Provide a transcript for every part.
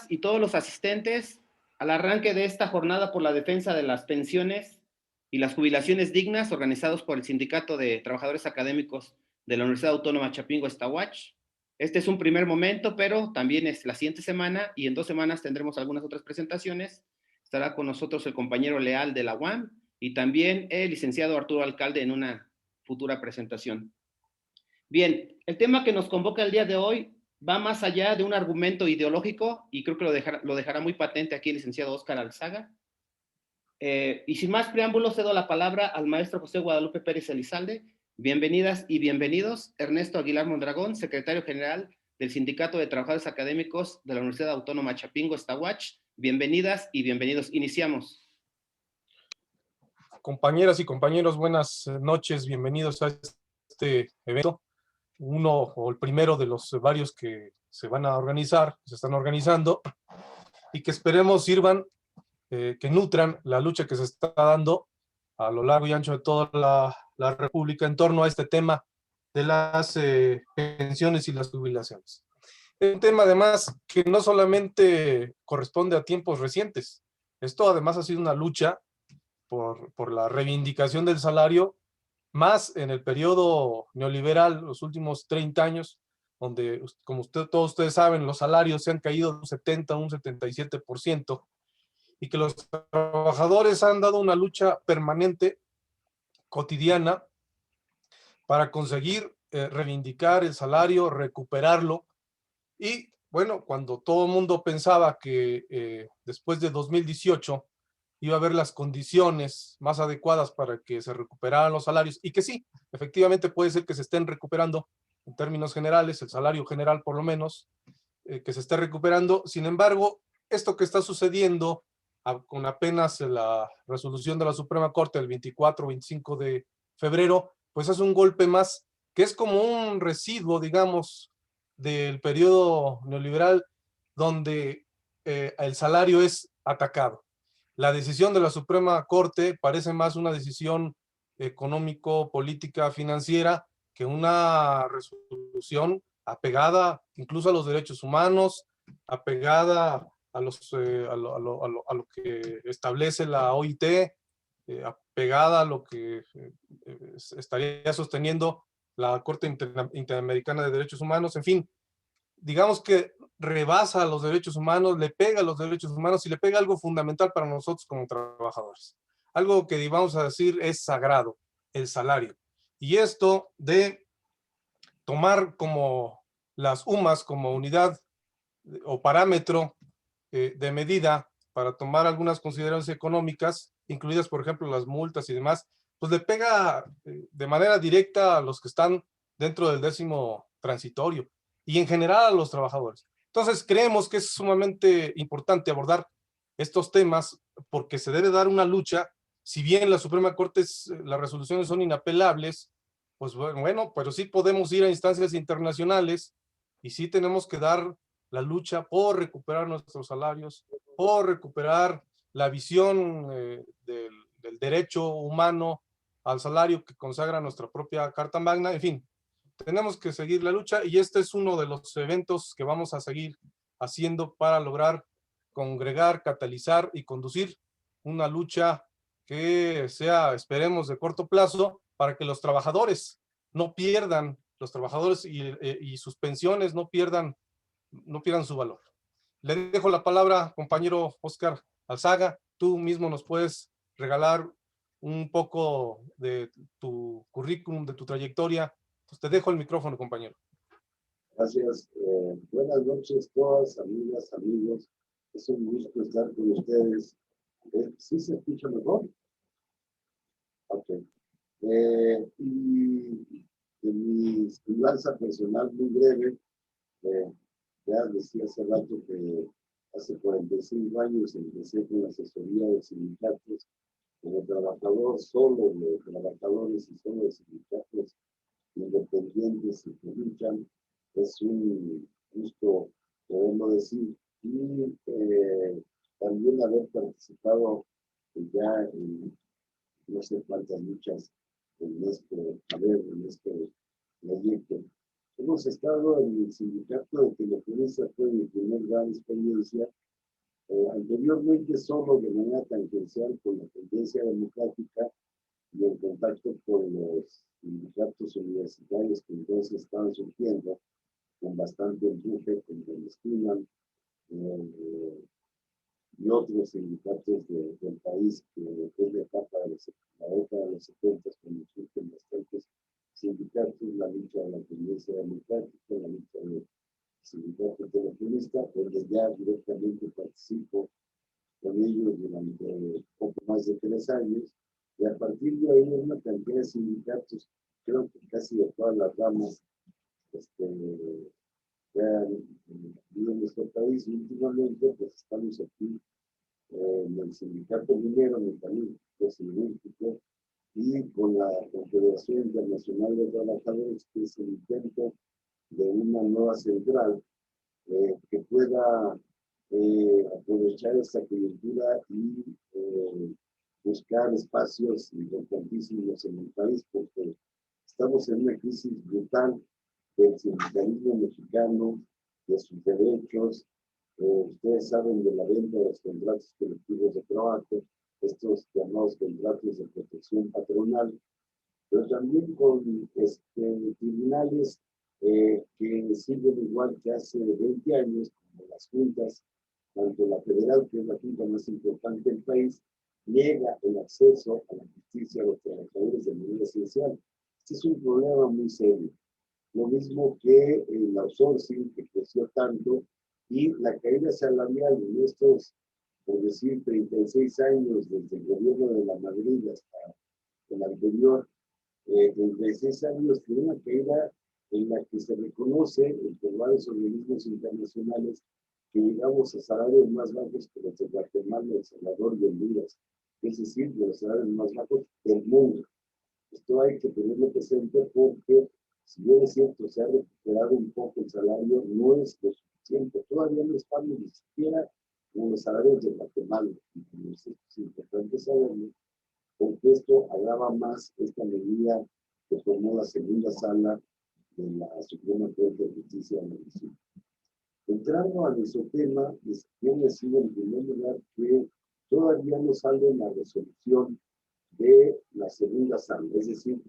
y todos los asistentes al arranque de esta jornada por la defensa de las pensiones y las jubilaciones dignas organizados por el Sindicato de Trabajadores Académicos de la Universidad Autónoma Chapingo, Estawach. Este es un primer momento, pero también es la siguiente semana y en 2 semanas tendremos algunas otras presentaciones. Estará con nosotros el compañero Leal de la UAM y también el licenciado Arturo Alcalde en una futura presentación. Bien, el tema que nos convoca el día de hoy va más allá de un argumento ideológico y creo que lo dejará muy patente aquí el licenciado Óscar Alzaga. Y sin más preámbulos, cedo la palabra al maestro José Guadalupe Pérez Elizalde. Bienvenidas y bienvenidos. Ernesto Aguilar Mondragón, secretario general del Sindicato de Trabajadores Académicos de la Universidad Autónoma Chapingo, Estawach. Bienvenidas y bienvenidos. Iniciamos. Compañeras y compañeros, buenas noches. Bienvenidos a este evento. Uno o el primero de los varios que se van a organizar, se están organizando, y que esperemos sirvan, que nutran la lucha que se está dando a lo largo y ancho de toda la República en torno a este tema de las pensiones y las jubilaciones. Es un tema además que no solamente corresponde a tiempos recientes. Esto además ha sido una lucha por la reivindicación del salario, más en el periodo neoliberal, los últimos 30 años, donde, como todos ustedes saben, los salarios se han caído un 70, un 77%, y que los trabajadores han dado una lucha permanente, cotidiana, para conseguir reivindicar el salario, recuperarlo. Y bueno, cuando todo el mundo pensaba que después de 2018 iba a haber las condiciones más adecuadas para que se recuperaran los salarios, y que sí, efectivamente puede ser que se estén recuperando en términos generales, el salario general por lo menos, que se esté recuperando. Sin embargo, esto que está sucediendo con apenas la resolución de la Suprema Corte el 24-25 de febrero, pues es un golpe más, que es como un residuo, digamos, del periodo neoliberal, donde el salario es atacado. La decisión de la Suprema Corte parece más una decisión económico, política, financiera, que una resolución apegada incluso a los derechos humanos, apegada a lo que establece la OIT, apegada a lo que estaría sosteniendo la Corte Interamericana de Derechos Humanos. En fin, digamos que rebasa a los derechos humanos, le pega a los derechos humanos y le pega algo fundamental para nosotros como trabajadores. Algo que vamos a decir es sagrado, el salario. Y esto de tomar como las UMAS como unidad o parámetro de medida para tomar algunas consideraciones económicas, incluidas por ejemplo las multas y demás, pues le pega de manera directa a los que están dentro del 10º transitorio y en general a los trabajadores. Entonces creemos que es sumamente importante abordar estos temas porque se debe dar una lucha. Si bien la Suprema Corte, las resoluciones son inapelables, pues bueno, pero sí podemos ir a instancias internacionales y sí tenemos que dar la lucha por recuperar nuestros salarios, por recuperar la visión del derecho humano al salario que consagra nuestra propia Carta Magna. En fin, tenemos que seguir la lucha y este es uno de los eventos que vamos a seguir haciendo para lograr congregar, catalizar y conducir una lucha que sea, esperemos, de corto plazo, para que los trabajadores no pierdan, los trabajadores y sus pensiones no pierdan su valor. Le dejo la palabra, compañero Óscar Alzaga. Tú mismo nos puedes regalar un poco de tu currículum, de tu trayectoria. Pues te dejo el micrófono, compañero. Gracias. Buenas noches todas, amigas, amigos. Es un gusto estar con ustedes. ¿Sí se escucha mejor? Ok. Y de mi semblanza personal muy breve, ya decía hace rato que hace 45 años empecé con la asesoría de sindicatos como trabajador solo de trabajadores y solo de sindicatos independientes y que luchan. Es un gusto poderlo decir. Y también haber participado ya en no sé cuántas luchas en este proyecto. Hemos estado en el sindicato de telefonistas, fue mi primer gran experiencia. Anteriormente solo de manera tangencial con la tendencia democrática y en contacto con los sindicatos universitarios que entonces estaban surgiendo con bastante empuje, como el Estudian y otros sindicatos del país, que es la etapa de la década de los 70, cuando surgen bastantes sindicatos, la lucha de la tendencia democrática, la lucha del sindicato telefonista, donde ya directamente participo con ellos durante poco más de 3 años, y a partir de ahí una cantidad de sindicatos, creo que casi de todas las ramas, que han vivido en nuestro país, y últimamente pues estamos aquí en el sindicato minero, metalúrgico, siderúrgico, y con la Confederación Internacional de Trabajadores, que es el intento de una nueva central que pueda aprovechar esta coyuntura y buscar espacios importantísimos en el país, porque estamos en una crisis brutal del sindicalismo mexicano, de sus derechos. Ustedes saben de la venta de los contratos colectivos de trabajo, estos llamados contratos de protección patronal, pero también con tribunales que siguen igual que hace 20 años, como las juntas, tanto la federal, que es la junta más importante del país, niega el acceso a la justicia a los trabajadores de manera esencial. Este es un problema muy serio. Lo mismo que el outsourcing, que creció tanto, y la caída salarial en estos, por decir, 36 años, desde el gobierno de la Madrid hasta el anterior, 36 años, tiene una caída en la que se reconoce por varios organismos internacionales que llegamos a salarios más bajos que los de Guatemala, El Salvador y Honduras, es decir, de los salarios más bajos del mundo. Esto hay que tenerlo presente porque, si bien es cierto, se ha recuperado un poco el salario, no es lo suficiente. Todavía no estamos ni siquiera en los salarios de Guatemala. Y es importante saberlo, porque esto agrava más esta medida que tomó la segunda sala de la Suprema Corte de Justicia de la Nación. Entrando a nuestro tema, les quiero decir en primer lugar que todavía no sale la resolución de la segunda sala, es decir,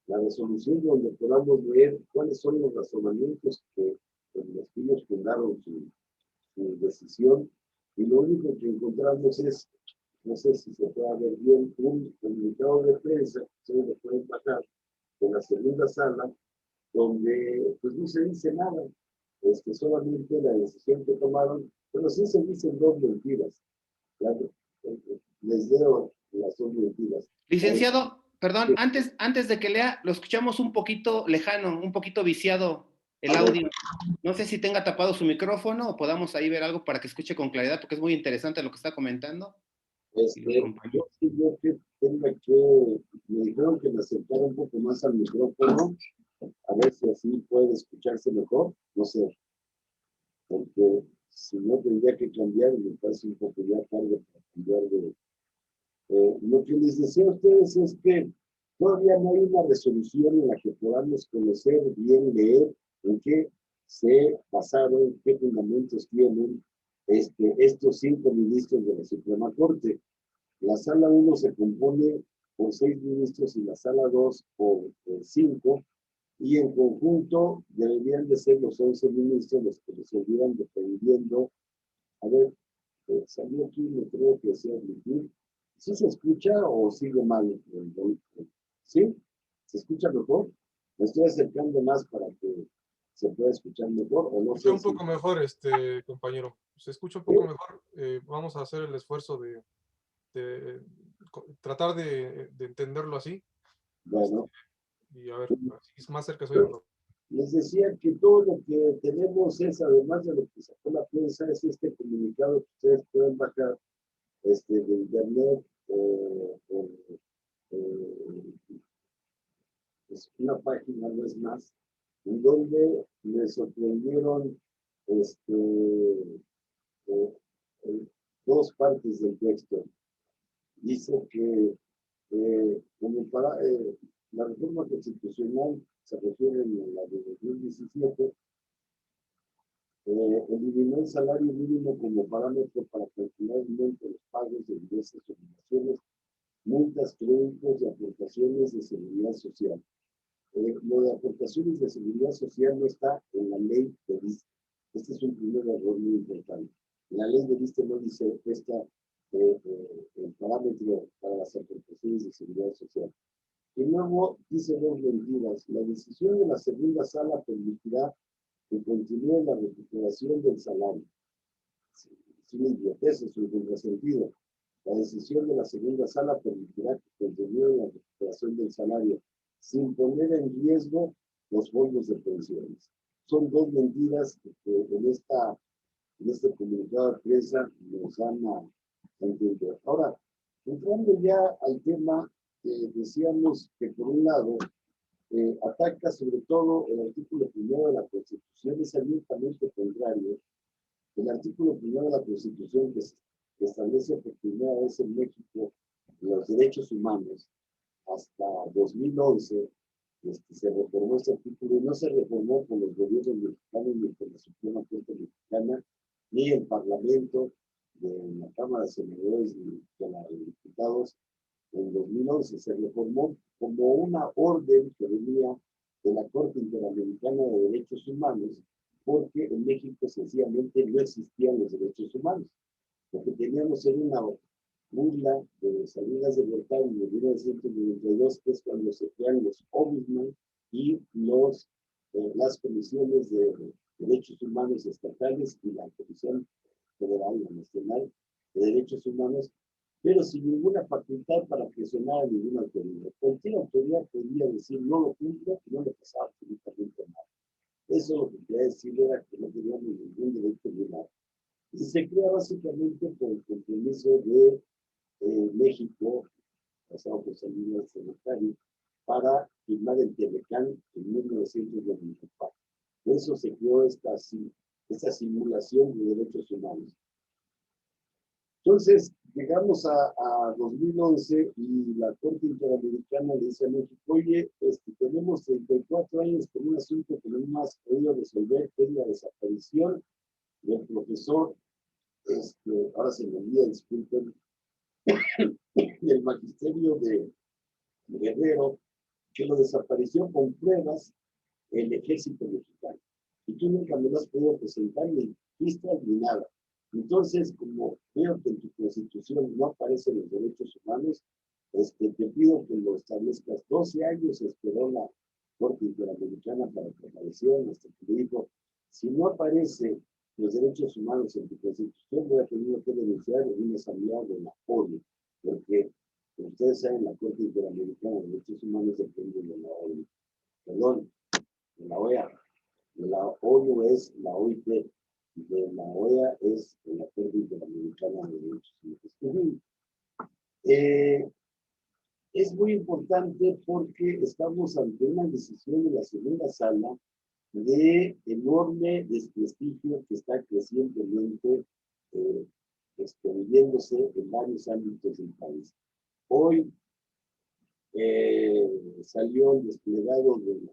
la resolución donde podamos ver cuáles son los razonamientos que los que ellos fundaron su decisión, y lo único que encontramos es, no sé si se puede ver bien, un comunicado de prensa, que ustedes lo pueden bajar, de la segunda sala, donde pues no se dice nada, solamente la decisión que tomaron, pero sí se dicen dos mentiras. Claro, les leo las dos mentiras. Licenciado, perdón, antes de que lea, lo escuchamos un poquito lejano, un poquito viciado el audio. No sé si tenga tapado su micrófono o podamos ahí ver algo para que escuche con claridad, porque es muy interesante lo que está comentando. Yo que tenga que, me dijeron que me acercara un poco más al micrófono, a ver si así puede escucharse mejor, no sé, porque si no tendría que cambiar, me parece un poco ya tarde para cambiar de... lo que les decía a ustedes es que todavía no hay una resolución en la que podamos conocer, bien leer, en qué se basaron, qué fundamentos tienen estos 5 ministros de la Suprema Corte. La sala 1 se compone por 6 ministros y la sala 2 por 5, y en conjunto deberían de ser los 11 ministros los que resolvieran dependiendo. A ver, salió aquí, me creo que sea admitir. ¿Sí se escucha o sigue mal? ¿Sí? ¿Se escucha mejor? Me estoy acercando más para que se pueda escuchar mejor, o no sé. Un poco mejor, compañero. Se escucha un poco mejor. Vamos a hacer el esfuerzo de tratar de entenderlo así. Bueno. Y a ver, si es más cerca soy mejor. Les decía que todo lo que tenemos es, además de lo que sacó la prensa, es este comunicado que ustedes pueden bajar de internet. Es una página, no es más, en donde me sorprendieron dos partes del texto. Dice que como para la reforma constitucional se refieren a la de 2017, eliminó el salario mínimo como parámetro para calcular el monto de los pagos de diversas obligaciones, multas, créditos y aportaciones de seguridad social. Lo de aportaciones de seguridad social no está en la ley de ISSSTE. Este es un primer error muy importante. En la ley de ISSSTE no dice el parámetro para las aportaciones de seguridad social. Y luego dice dos mentiras. La decisión de la segunda sala permitirá que continúe la recuperación del salario. Sin idiotez, es un contrasentido. La decisión de la segunda sala permitirá que continúe la recuperación del salario sin poner en riesgo los fondos de pensiones. Son dos mentiras que en este comunicado de prensa nos dan a entender. Ahora, entrando ya al tema, decíamos que por un lado ataca sobre todo el artículo 1 de la Constitución, es abiertamente contrario. El artículo 1 de la Constitución que establece por primera vez en México los derechos humanos hasta 2011, se reformó este artículo y no se reformó por los gobiernos mexicanos ni por la Suprema Corte Mexicana, ni el Parlamento de la Cámara de Senadores ni de los Diputados. En 2011 se reformó como una orden que venía de la Corte Interamericana de Derechos Humanos, porque en México sencillamente no existían los derechos humanos. Lo que teníamos era una burla de Salinas de Gortari en 1992, que es cuando se crean los ombudsman y las comisiones de derechos humanos estatales y la Comisión Federal, la Nacional de Derechos Humanos, pero sin ninguna facultad para presionar a ninguna autoridad. Cualquier autoridad podía decir no lo cumplo y no le pasaba absolutamente nada. Eso lo que quería decir era que no teníamos ningún derecho de nada. Y se crea básicamente por el compromiso de México, pasado por Salinas de Gortari, para firmar el Telecán en 1994. Por eso se creó esta simulación de derechos humanos. Entonces, llegamos a 2011 y la Corte Interamericana le dice a México, oye, tenemos 34 años con un asunto que no hemos podido resolver, que es la desaparición del profesor, ahora se me olvida, disculpen, del magisterio de Guerrero, que lo desapareció con pruebas el ejército mexicano. Y tú nunca me lo has podido presentar ni pistas ni nada. Entonces, como veo que en tu constitución no aparecen los derechos humanos, te pido que lo establezcas. 12 años esperó la Corte Interamericana para que aparecieran, hasta que le dijo, si no aparecen los derechos humanos en tu constitución, voy a tener que denunciar en una asamblea de la ONU, porque, como ustedes saben, la Corte Interamericana de Derechos Humanos depende de la ONU. Perdón, de la OEA. De la ONU es la OIT, de la OEA es la Corte Interamericana de Derechos Humanos. Es muy importante porque estamos ante una decisión de la segunda sala de enorme desprestigio que está crecientemente extendiéndose en varios ámbitos del país. Hoy salió el desplegado de la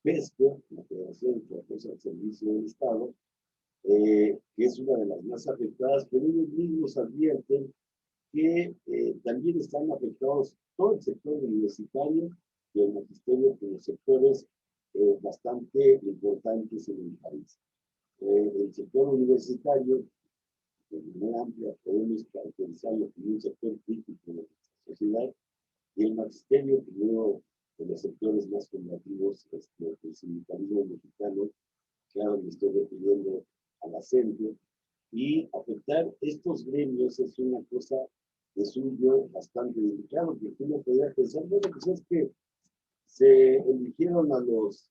FESCO, la Federación de Trabajadores al Servicio del Estado, que es una de las más afectadas, pero ellos mismos advierten que también están afectados todo el sector universitario y el magisterio como sectores bastante importantes en el país. El sector universitario, de manera amplia, podemos caracterizarlo como un sector crítico de nuestra sociedad, y el magisterio, uno de los sectores más combativos del sindicalismo mexicano, claro, me estoy refiriendo a la CENTE, y afectar estos gremios es una cosa de suyo bastante delicado, porque uno podría pensar, bueno, pues es que se eligieron a los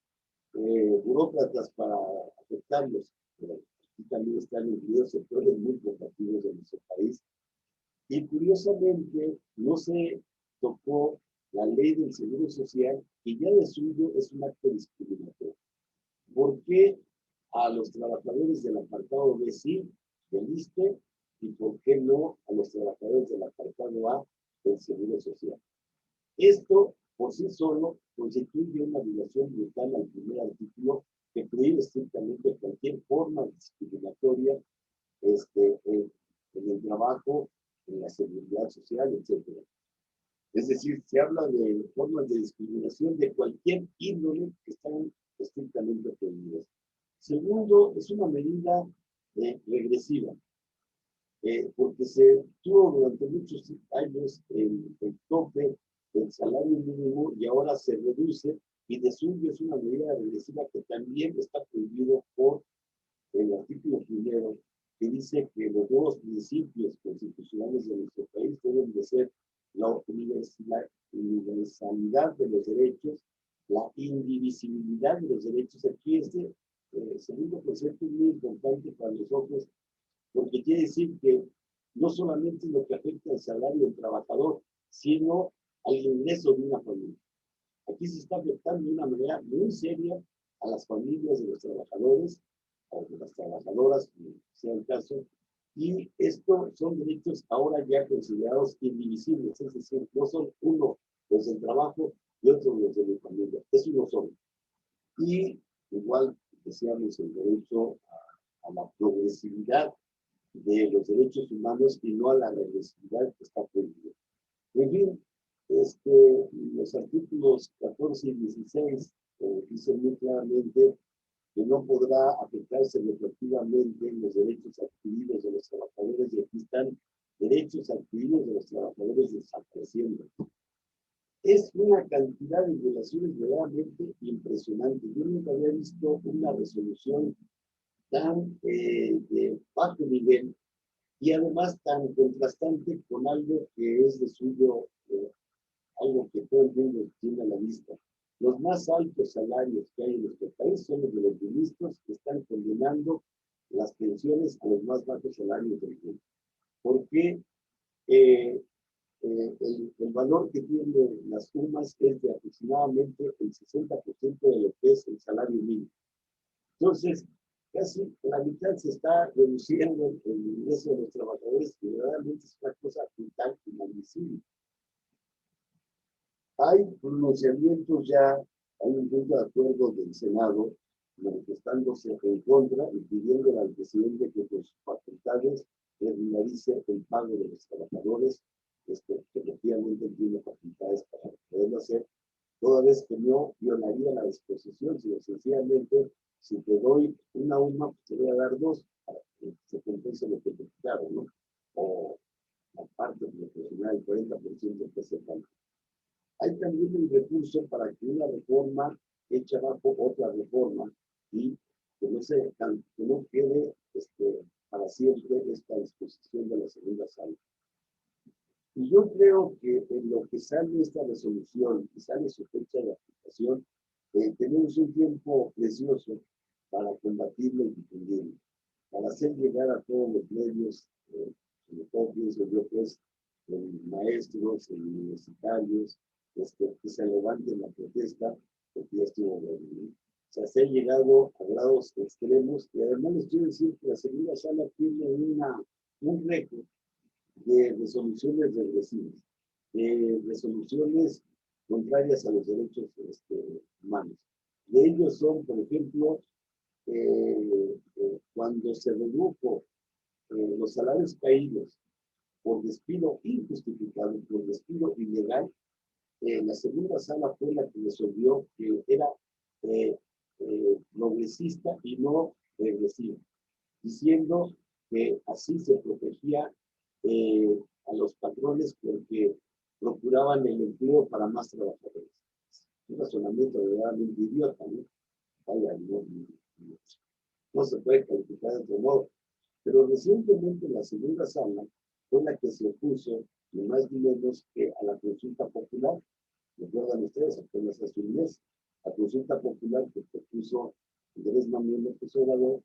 burócratas para afectarlos, pero aquí también están incluidos sectores muy combativos de nuestro país. Y curiosamente, no se tocó la ley del Seguro Social, que ya de suyo es un acto discriminatorio. ¿Por qué a los trabajadores del apartado B sí, del ISSSTE, y por qué no a los trabajadores del apartado A del Seguro Social? Esto por sí solo constituye una violación brutal al primer artículo que prohíbe estrictamente cualquier forma discriminatoria en el trabajo, en la seguridad social, etc. Es decir, se habla de formas de discriminación de cualquier índole que están estrictamente prohibidas. Segundo, es una medida regresiva, porque se tuvo durante muchos años el tope del salario mínimo y ahora se reduce y de suyo es una medida regresiva que también está prohibido por el artículo primero, que dice que los nuevos principios constitucionales de nuestro país deben de ser la universalidad de los derechos, la indivisibilidad de los derechos. Aquí segundo concepto es muy importante para nosotros, porque quiere decir que no solamente es lo que afecta al salario del trabajador, sino al ingreso de una familia. Aquí se está afectando de una manera muy seria a las familias de los trabajadores, o de las trabajadoras, como sea el caso, y estos son derechos ahora ya considerados indivisibles, es decir, no son uno los del trabajo y otro los de la familia, es uno solo. Y igual decíamos el derecho a la progresividad de los derechos humanos y no a la regresividad que está prohibida. En fin, los artículos 14 y 16 dicen muy claramente que no podrá afectarse retroactivamente los derechos adquiridos de los trabajadores, y aquí están derechos adquiridos de los trabajadores desapareciendo. Es una cantidad de violaciones verdaderamente impresionante. Yo nunca había visto una resolución tan de bajo nivel y además tan contrastante con algo que es de suyo, algo que todo el mundo tiene a la vista. Los más altos salarios que hay en nuestro país son los de los ministros, que están condenando las pensiones a los más bajos salarios del mundo. Porque el valor que tienen las sumas es de aproximadamente el 60% de lo que es el salario mínimo. Entonces, casi la mitad se está reduciendo el ingreso de los trabajadores, que verdaderamente es una cosa brutal y inadmisible. Hay pronunciamientos ya, hay un punto de acuerdo del Senado manifestándose en contra y pidiendo al presidente que con sus facultades regularice el pago de los trabajadores, que efectivamente tiene facultades para poderlo hacer, toda vez que no violaría la disposición, sino sencillamente, si te doy una UMA, pues te voy a dar dos, para que se compense lo que te quitaron, ¿no? O aparte de proporcionar el 40% que se falta. Hay también un recurso para que una reforma eche abajo otra reforma y que no quede para siempre esta disposición de la segunda sala. Y yo creo que en lo que sale esta resolución y sale su fecha de aplicación, tenemos un tiempo precioso para combatirlo y difundirlo, para hacer llegar a todos los medios, sobre todo pienso yo que es maestros, universitarios, que se levanten la protesta, porque ya estuvo bueno. O sea, se ha llegado a grados extremos y además les quiero decir que la segunda sala tiene un récord de resoluciones regresivas, de resoluciones contrarias a los derechos humanos. De ellos son, por ejemplo, cuando se redujo los salarios caídos por despido injustificado, por despido ilegal, la segunda sala fue la que resolvió que era progresista y no regresiva, diciendo que así se protegía a los patrones porque procuraban el empleo para más trabajadores. Un razonamiento verdaderamente idiota, ¿no? Vaya, no se puede calificar de otro modo. Pero recientemente la segunda sala fue la que se opuso, ni más ni menos que a la consulta popular. Recuerdan ustedes, apenas hace un mes, la consulta popular que propuso Andrés Manuel López Obrador,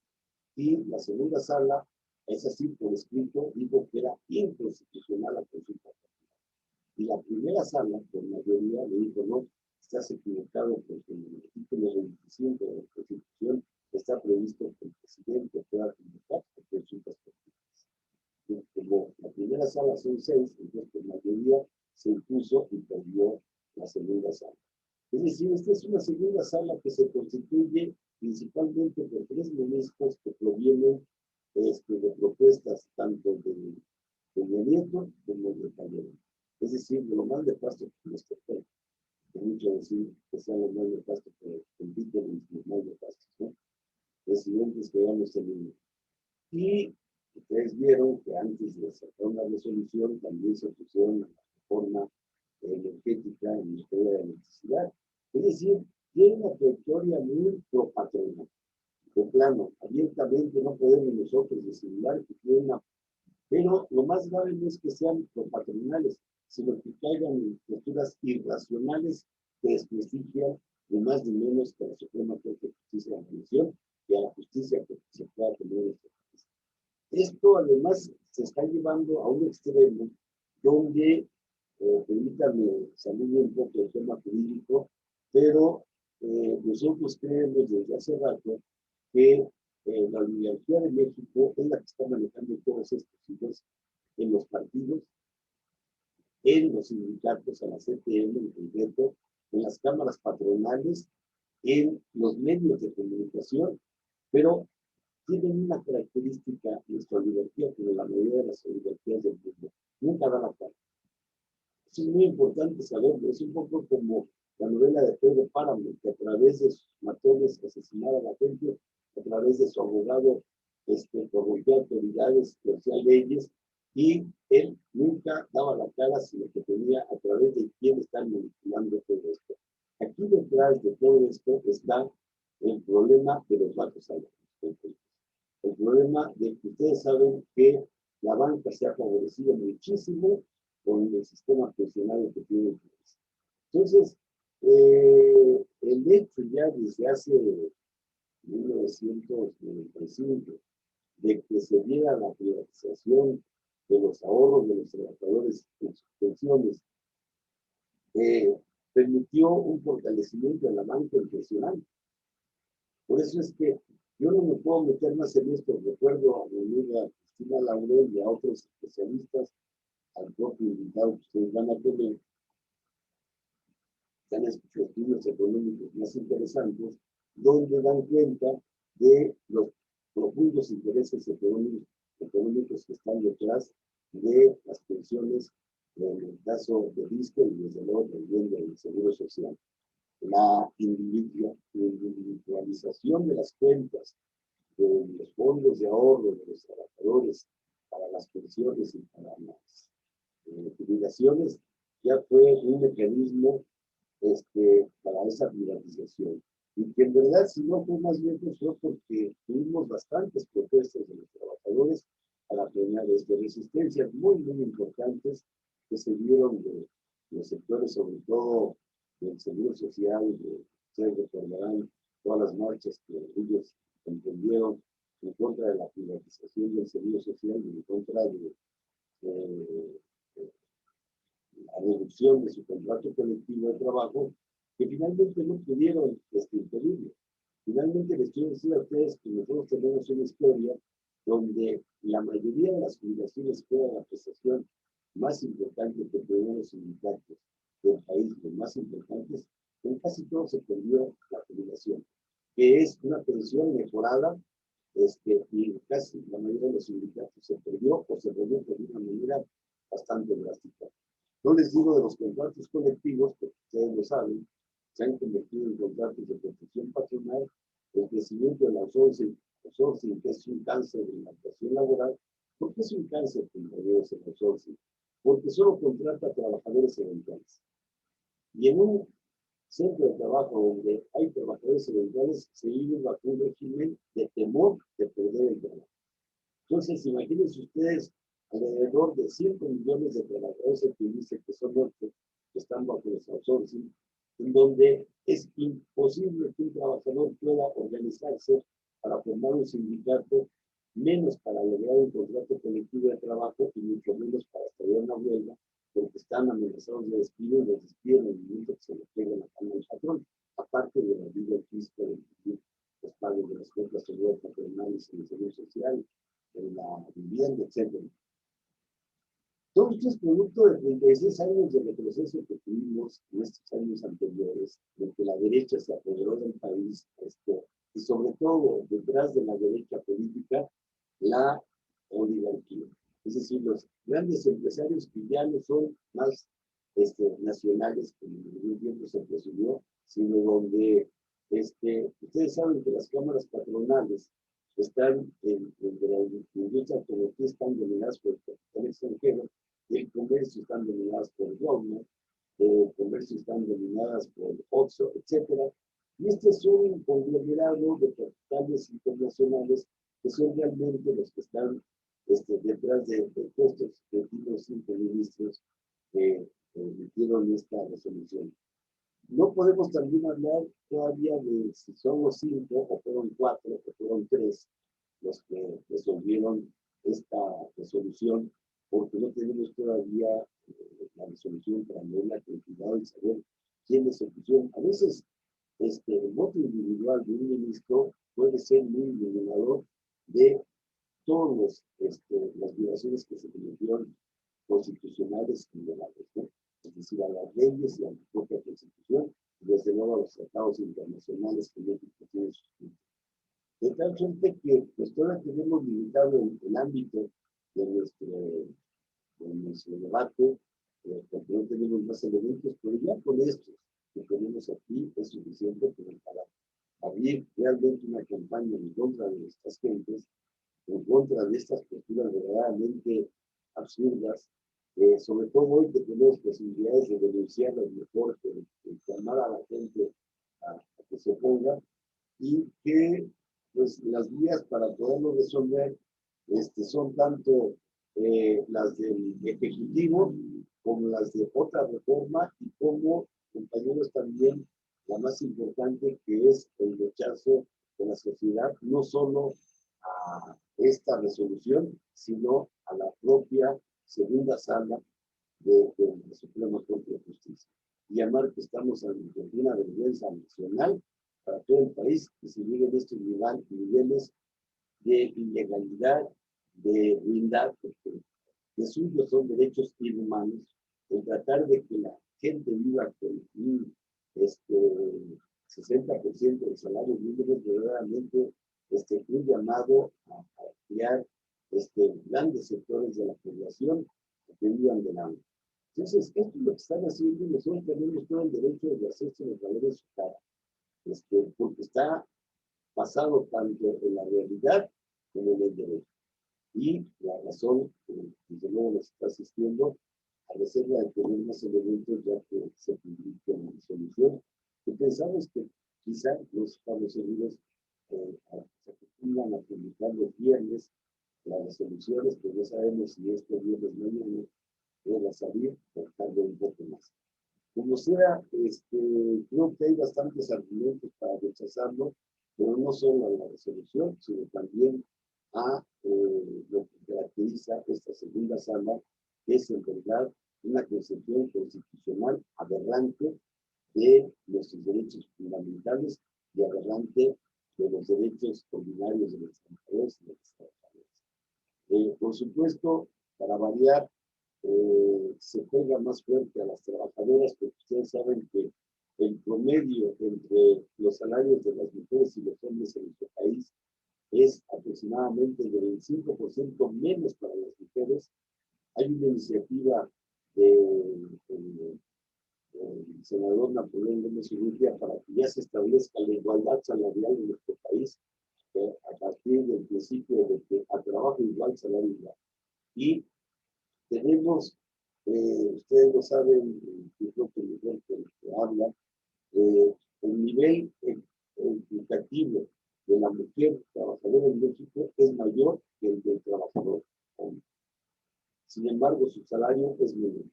y la segunda sala, es así por escrito, dijo que era inconstitucional la consulta popular. Y la primera sala, por mayoría, le dijo, no, estás equivocado porque en el artículo 25 de la Constitución está previsto que el presidente pueda convocar consultas populares. Y como la primera sala son 6, entonces por mayoría se impuso y perdió la segunda sala. Es decir, esta es una segunda sala que se constituye principalmente por tres ministros que provienen de propuestas tanto de Peña Nieto como de Calderón. Es decir, de lo más de pasto que nos tocó. De mucho decir que sean los más de pasto que compiten los más de pasto, ¿no? Presidentes que hayamos tenido. Y ustedes vieron que antes de sacar una resolución también se pusieron a la reforma energética en materia de electricidad. Es decir, tiene una trayectoria muy propatronal. De plano, abiertamente no podemos nosotros disimular que tiene una... Pero lo más grave no es que sean propatronales, sino que caigan en posturas irracionales que desprestigian ni más ni menos que a la Suprema Corte de Justicia de la Nación y a la justicia que se pueda tener en este país. Esto además se está llevando a un extremo donde, permítanme salir un poco del tema jurídico, pero nosotros creemos desde hace rato que la oligarquía de México es la que está manejando todos estos hilos en los partidos, en los sindicatos, a la CTM en concreto, en las cámaras patronales, en los medios de comunicación, pero tienen una característica nuestra oligarquía, como la mayoría de las oligarquías del mundo. Nunca da la cara. Eso es muy importante saberlo. Es un poco como la novela de Pedro Páramo, que a través de sus matones asesinaba a la gente, a través de su abogado corrompió autoridades, torcía leyes, y él nunca daba la cara, sino que tenía a través de quién están manipulando todo esto. Aquí detrás de todo esto está el problema de los bajos salarios. El problema de que ustedes saben que la banca se ha favorecido muchísimo con el sistema pensionario que tiene el país. Entonces, el hecho ya desde hace 1995 de que se diera la privatización de los ahorros de los trabajadores en sus pensiones, permitió un fortalecimiento de la banca impresionante. Por eso es que yo no me puedo meter más en esto. Recuerdo a mi amiga Cristina Laurel y a otros especialistas, al propio invitado que ustedes van a tener, que han hecho estudios económicos más interesantes, donde dan cuenta de los profundos intereses económicos que están detrás de las pensiones, en el caso de Disco y desde luego también del Seguro Social. La individualización de las cuentas, de los fondos de ahorro de los trabajadores para las pensiones y para las jubilaciones, ya fue un mecanismo para esa privatización. Y que en verdad, si no fue más bien, pues fue porque tuvimos bastantes protestas de los trabajadores para frenar resistencias muy, muy importantes que se dieron de los sectores, sobre todo del Seguro Social. Ustedes recordarán todas las marchas que ellos emprendieron en contra de la privatización del Seguro Social y en contra de la reducción de su contrato colectivo de trabajo, que finalmente no pudieron impedirlo. Finalmente les quiero decir a ustedes que nosotros tenemos una historia donde la mayoría de las jubilaciones, que era la prestación más importante que tuvieron los sindicatos del país, los más importantes, en casi todo se perdió la jubilación, que es una pensión mejorada, y casi la mayoría de los sindicatos se perdió o se redujo de una manera bastante drástica. No les digo de los contratos colectivos, porque ustedes lo saben, se han convertido en contratos de protección patronal, el crecimiento del outsourcing, que es un cáncer de la relación laboral. ¿Por qué es un cáncer primordial el outsourcing? Porque solo contrata a trabajadores eventuales. Y en un centro de trabajo donde hay trabajadores eventuales, se vive bajo un régimen de temor de perder el trabajo. Entonces, imagínense ustedes alrededor de 5 millones de trabajadores que son los que están bajo el outsourcing, en donde es imposible que un trabajador pueda organizarse para formar un sindicato, menos para lograr un contrato colectivo de trabajo y mucho menos para estallar una huelga, porque están amenazados de despido y los despiden en el momento que se les pega la cama al patrón, aparte de la vida física de los pagos de las cuentas seguras patronales en el Seguro Social, en la vivienda, etc. Todo esto es producto de 36 años de retroceso que tuvimos en estos años anteriores, en que la derecha se apoderó del país, y sobre todo detrás de la derecha política, la oligarquía. Es decir, los grandes empresarios que ya no son más nacionales, como en algún tiempo se presumió, sino donde ustedes saben que las cámaras patronales están de la industria automotriz, están dominadas por el capital extranjero, y el comercio están dominadas por Walmart, el comercio están dominadas por Oxxo, etcétera. Y este es un conglomerado de capitales internacionales que son realmente los que están detrás de estos últimos 5 ministros que emitieron esta resolución. No podemos también hablar todavía de si son los 5 o fueron 4 o fueron 3 los que resolvieron esta resolución, porque no tenemos todavía la resolución para leerla con cuidado y saber quiénes se opusieron. A veces el voto individual de un ministro puede ser muy iluminador de todas las violaciones que se cometieron constitucionales y legales, ¿no? Es decir, a las leyes y a la propia Constitución, y desde luego a los tratados internacionales que México tiene suscritos. De tal suerte que pues todavía tenemos limitado el ámbito de nuestro debate, porque no tenemos más elementos, pero ya con estos que tenemos aquí es suficiente para abrir realmente una campaña en contra de estas gentes, en contra de estas posturas verdaderamente absurdas, sobre todo hoy que tenemos posibilidades de denunciarlas mejor, de llamar a la gente a que se oponga, y que pues las vías para poderlo resolver son tanto las del Ejecutivo como las de otra reforma, y como, compañeros, también la más importante, que es el rechazo de la sociedad, no solo a esta resolución, sino a la propia segunda sala de la Suprema Corte de Justicia. Y llamar que estamos ante una vergüenza nacional para todo el país, que se lleguen estos niveles de ilegalidad, de ruindad, porque de suyo son derechos inhumanos, en tratar de que la gente viva con un 60% del salario mínimo, es verdaderamente un llamado a crear grandes sectores de la población que vivan del hambre. Entonces, esto es lo que están haciendo, y nosotros tenemos todo el derecho de hacerse los valores su cara, porque está basado tanto en la realidad como en el derecho. Y la razón, desde luego, nos está asistiendo a reserva de tener más elementos, ya que se publique la resolución, que pensamos que quizá los Estados Unidos se acostumbran a publicar los viernes las resoluciones, pero no sabemos si este viernes mañana pueda salir, por tarde un poco más. Como sea, creo que hay bastantes argumentos para rechazarlo, pero no solo a la resolución, sino también a lo que caracteriza esta segunda sala, que es en verdad una concepción constitucional aberrante de nuestros derechos fundamentales y aberrante de los derechos ordinarios de los trabajadores y de los trabajadores. Por supuesto, para variar, se pega más fuerte a las trabajadoras, porque ustedes saben que el promedio entre los salarios de las mujeres y los hombres en nuestro país es aproximadamente de 25% menos para las mujeres. Hay una iniciativa del senador Napoleón Gómez Urrutia para que ya se establezca la igualdad salarial en nuestro país, a partir del principio de que a trabajo igual, salario igual. Y tenemos, ustedes lo saben, yo creo que mejor que habla, el nivel educativo de la mujer trabajadora en México es mayor que el del trabajador hombre. Sin embargo, su salario es menor.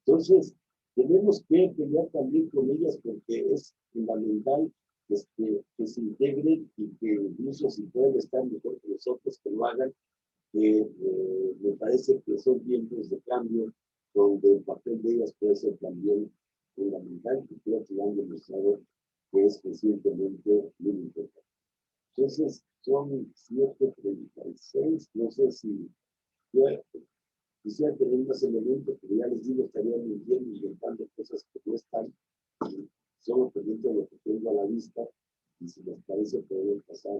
Entonces, tenemos que pelear también con ellas, porque es fundamental que se integren, y que incluso si pueden estar mejor que nosotros, que lo hagan. Me parece que son tiempos de cambio donde el papel de ellas puede ser también fundamental, y creo que han demostrado que es recientemente muy importante. Entonces, son 7:36, no sé si quisiera tener más elementos, pero ya les digo, estaría mintiendo, inventando cosas que no están, y solo pendiente de lo que tengo a la vista, y si les parece, pueden pasar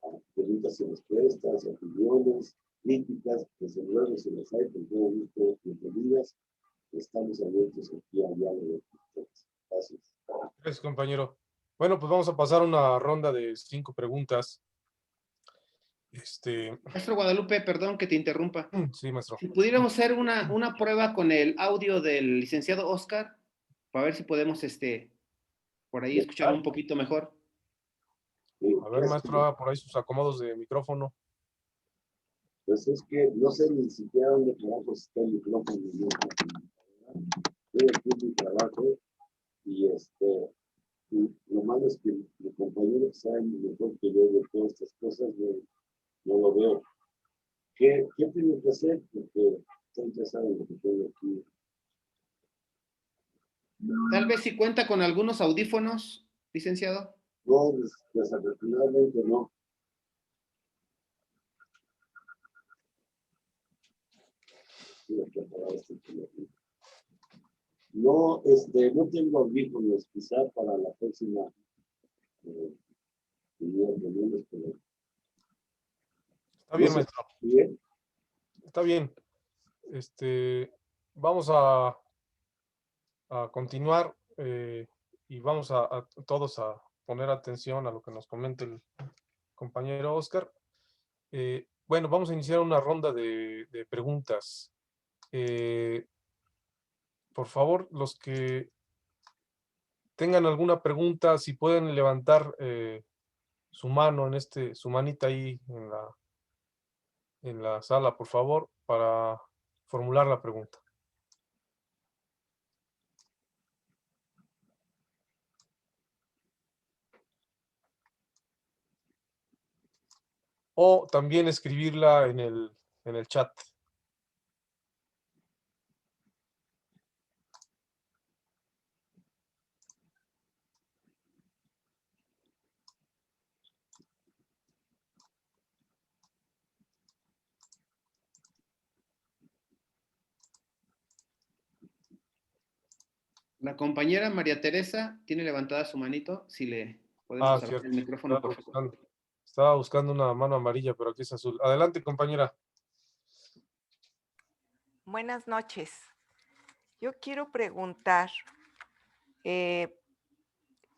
a preguntas y respuestas, opiniones, críticas, desde luego, si las hay, con todo gusto, bienvenidas. Estamos abiertos aquí a diálogo. Gracias. Gracias, compañero. Bueno, pues vamos a pasar una ronda de 5 preguntas. Maestro Guadalupe, perdón que te interrumpa. Sí, maestro. Si pudiéramos hacer una prueba con el audio del licenciado Oscar, para ver si podemos por ahí escucharlo un poquito mejor. A ver, maestro, haga por ahí sus acomodos de micrófono. Pues es que no sé ni siquiera dónde trabajo está el micrófono. Estoy aquí en mi trabajo y y lo malo es que mi compañero que sabe mejor que yo de todas estas cosas, no lo veo. ¿Qué tengo que hacer? Porque ustedes ya saben lo que tengo aquí. Tal vez si cuenta con algunos audífonos, licenciado. No, desafortunadamente no. No, no tengo audífonos, quizá para la próxima reunión, pero Está bien, maestro. bien. Está bien. Vamos a continuar y vamos a todos a poner atención a lo que nos comente el compañero Oscar. Bueno, vamos a iniciar una ronda de preguntas. Por favor, los que tengan alguna pregunta, si pueden levantar su mano su manita ahí en la sala, por favor, para formular la pregunta. O también escribirla en el chat. La compañera María Teresa tiene levantada su manito. Si le podemos abrir Cierto. el micrófono, por favor. Estaba buscando una mano amarilla, pero aquí es azul. Adelante, compañera. Buenas noches. Yo quiero preguntar,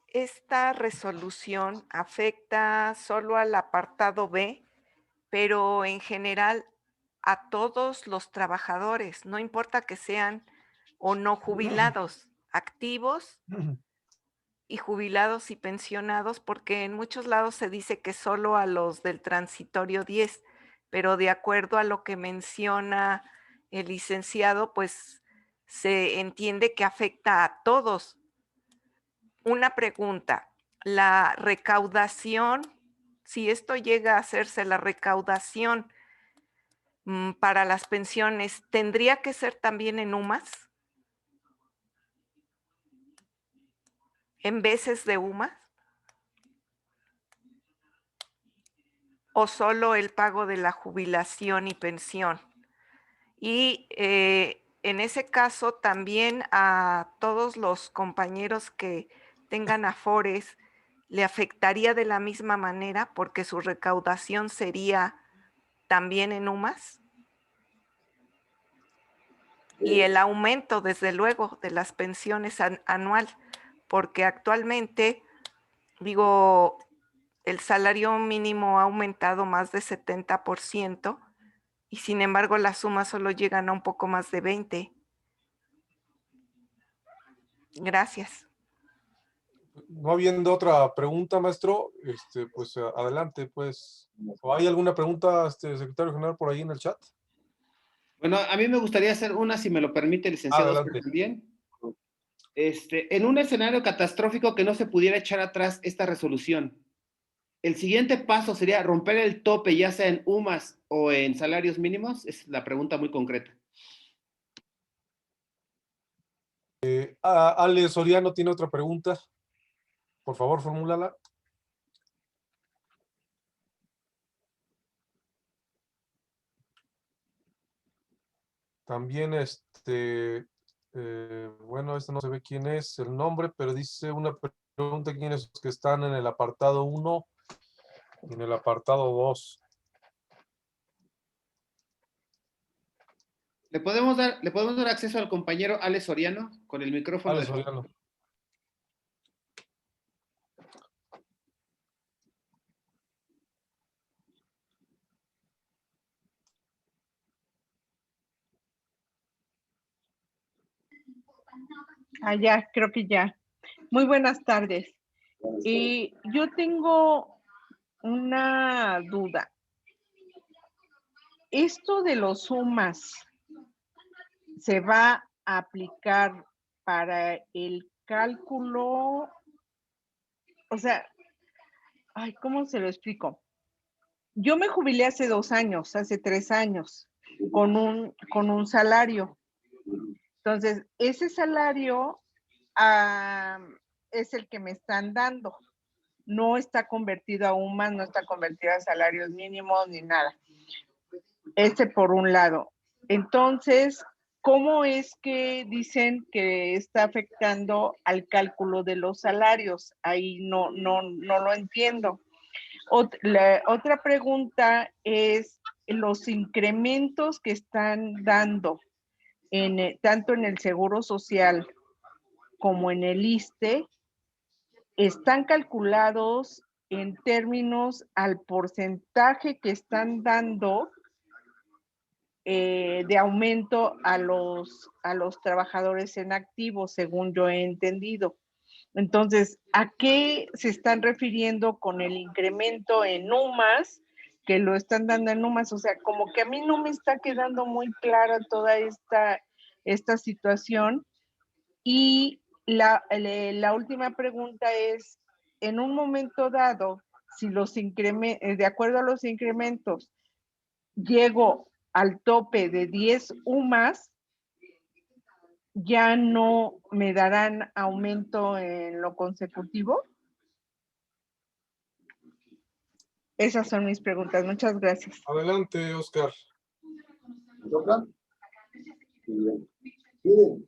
¿esta resolución afecta solo al apartado B, pero en general a todos los trabajadores, no importa que sean o no jubilados, activos y jubilados y pensionados? Porque en muchos lados se dice que solo a los del transitorio 10, pero de acuerdo a lo que menciona el licenciado, pues se entiende que afecta a todos. Una pregunta, la recaudación, si esto llega a hacerse la recaudación para las pensiones, ¿tendría que ser también en UMAS? ¿En veces de UMAS? ¿O solo el pago de la jubilación y pensión? Y en ese caso también a todos los compañeros que tengan afores, ¿le afectaría de la misma manera porque su recaudación sería también en UMAS? Y el aumento, desde luego, de las pensiones anual, porque actualmente, digo, el salario mínimo ha aumentado más de 70%, y sin embargo las sumas solo llegan a un poco más de 20. Gracias. No habiendo otra pregunta, maestro, pues adelante, pues. ¿O hay alguna pregunta, secretario general, por ahí en el chat? Bueno, a mí me gustaría hacer una, si me lo permite, licenciado Oscar, Adelante. también. En un escenario catastrófico que no se pudiera echar atrás esta resolución, ¿el siguiente paso sería romper el tope, ya sea en UMAS o en salarios mínimos? Es la pregunta muy concreta. Ale Soriano tiene otra pregunta. Por favor, formúlala. También bueno, no se ve quién es el nombre, pero dice una pregunta: ¿quiénes los que están en el apartado 1 y en el apartado 2? Le podemos dar acceso al compañero Alex Soriano con el micrófono Alex de... Soriano. Ya, creo que ya. Muy buenas tardes. Yo tengo una duda. Esto de los UMAS se va a aplicar para el cálculo, o sea, ¿cómo se lo explico? Yo me jubilé hace 2 años, hace 3 años, con un salario. Entonces, ese salario es el que me están dando. No está convertido a UMAS, no está convertido a salarios mínimos ni nada. Por un lado. Entonces, ¿cómo es que dicen que está afectando al cálculo de los salarios? Ahí no lo entiendo. La otra pregunta es los incrementos que están dando tanto en el Seguro Social como en el ISSSTE, están calculados en términos al porcentaje que están dando de aumento a los trabajadores en activo, según yo he entendido. Entonces, ¿a qué se están refiriendo con el incremento en UMAS, que lo están dando en UMAS? O sea, como que a mí no me está quedando muy clara toda esta situación. Y la última pregunta es, en un momento dado, si de acuerdo a los incrementos, llego al tope de 10 UMAS, ¿ya no me darán aumento en lo consecutivo? Esas son mis preguntas. Muchas gracias. Adelante, Oscar. ¿Me toca? Bien. Miren,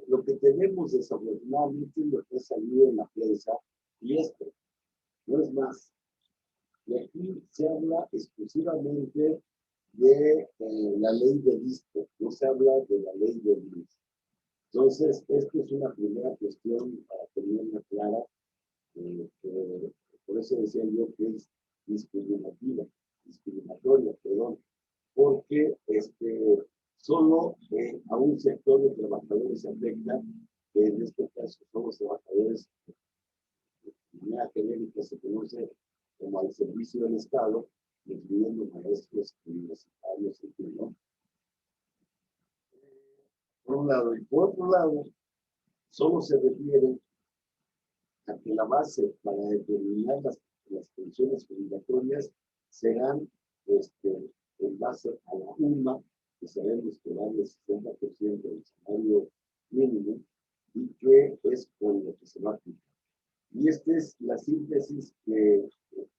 lo que tenemos desafortunadamente es lo que ha salido en la prensa, y esto no es más. Y aquí se habla exclusivamente de la ley de ISSSTE, no se habla de la ley de IMSS. Entonces, esto es una primera cuestión para tenerla clara, por eso decía yo que es discriminatoria, perdón, porque solo a un sector de trabajadores se afecta, que en este caso son los trabajadores de manera genérica se conoce como al servicio del Estado, incluyendo maestros universitarios, ¿no? Por un lado, y por otro lado, solo se refiere a que la base para determinar las pensiones obligatorias serán en base a la UMA, que sabemos que vale el 60% del salario mínimo, y que es con lo que se va a aplicar. Y esta es la síntesis que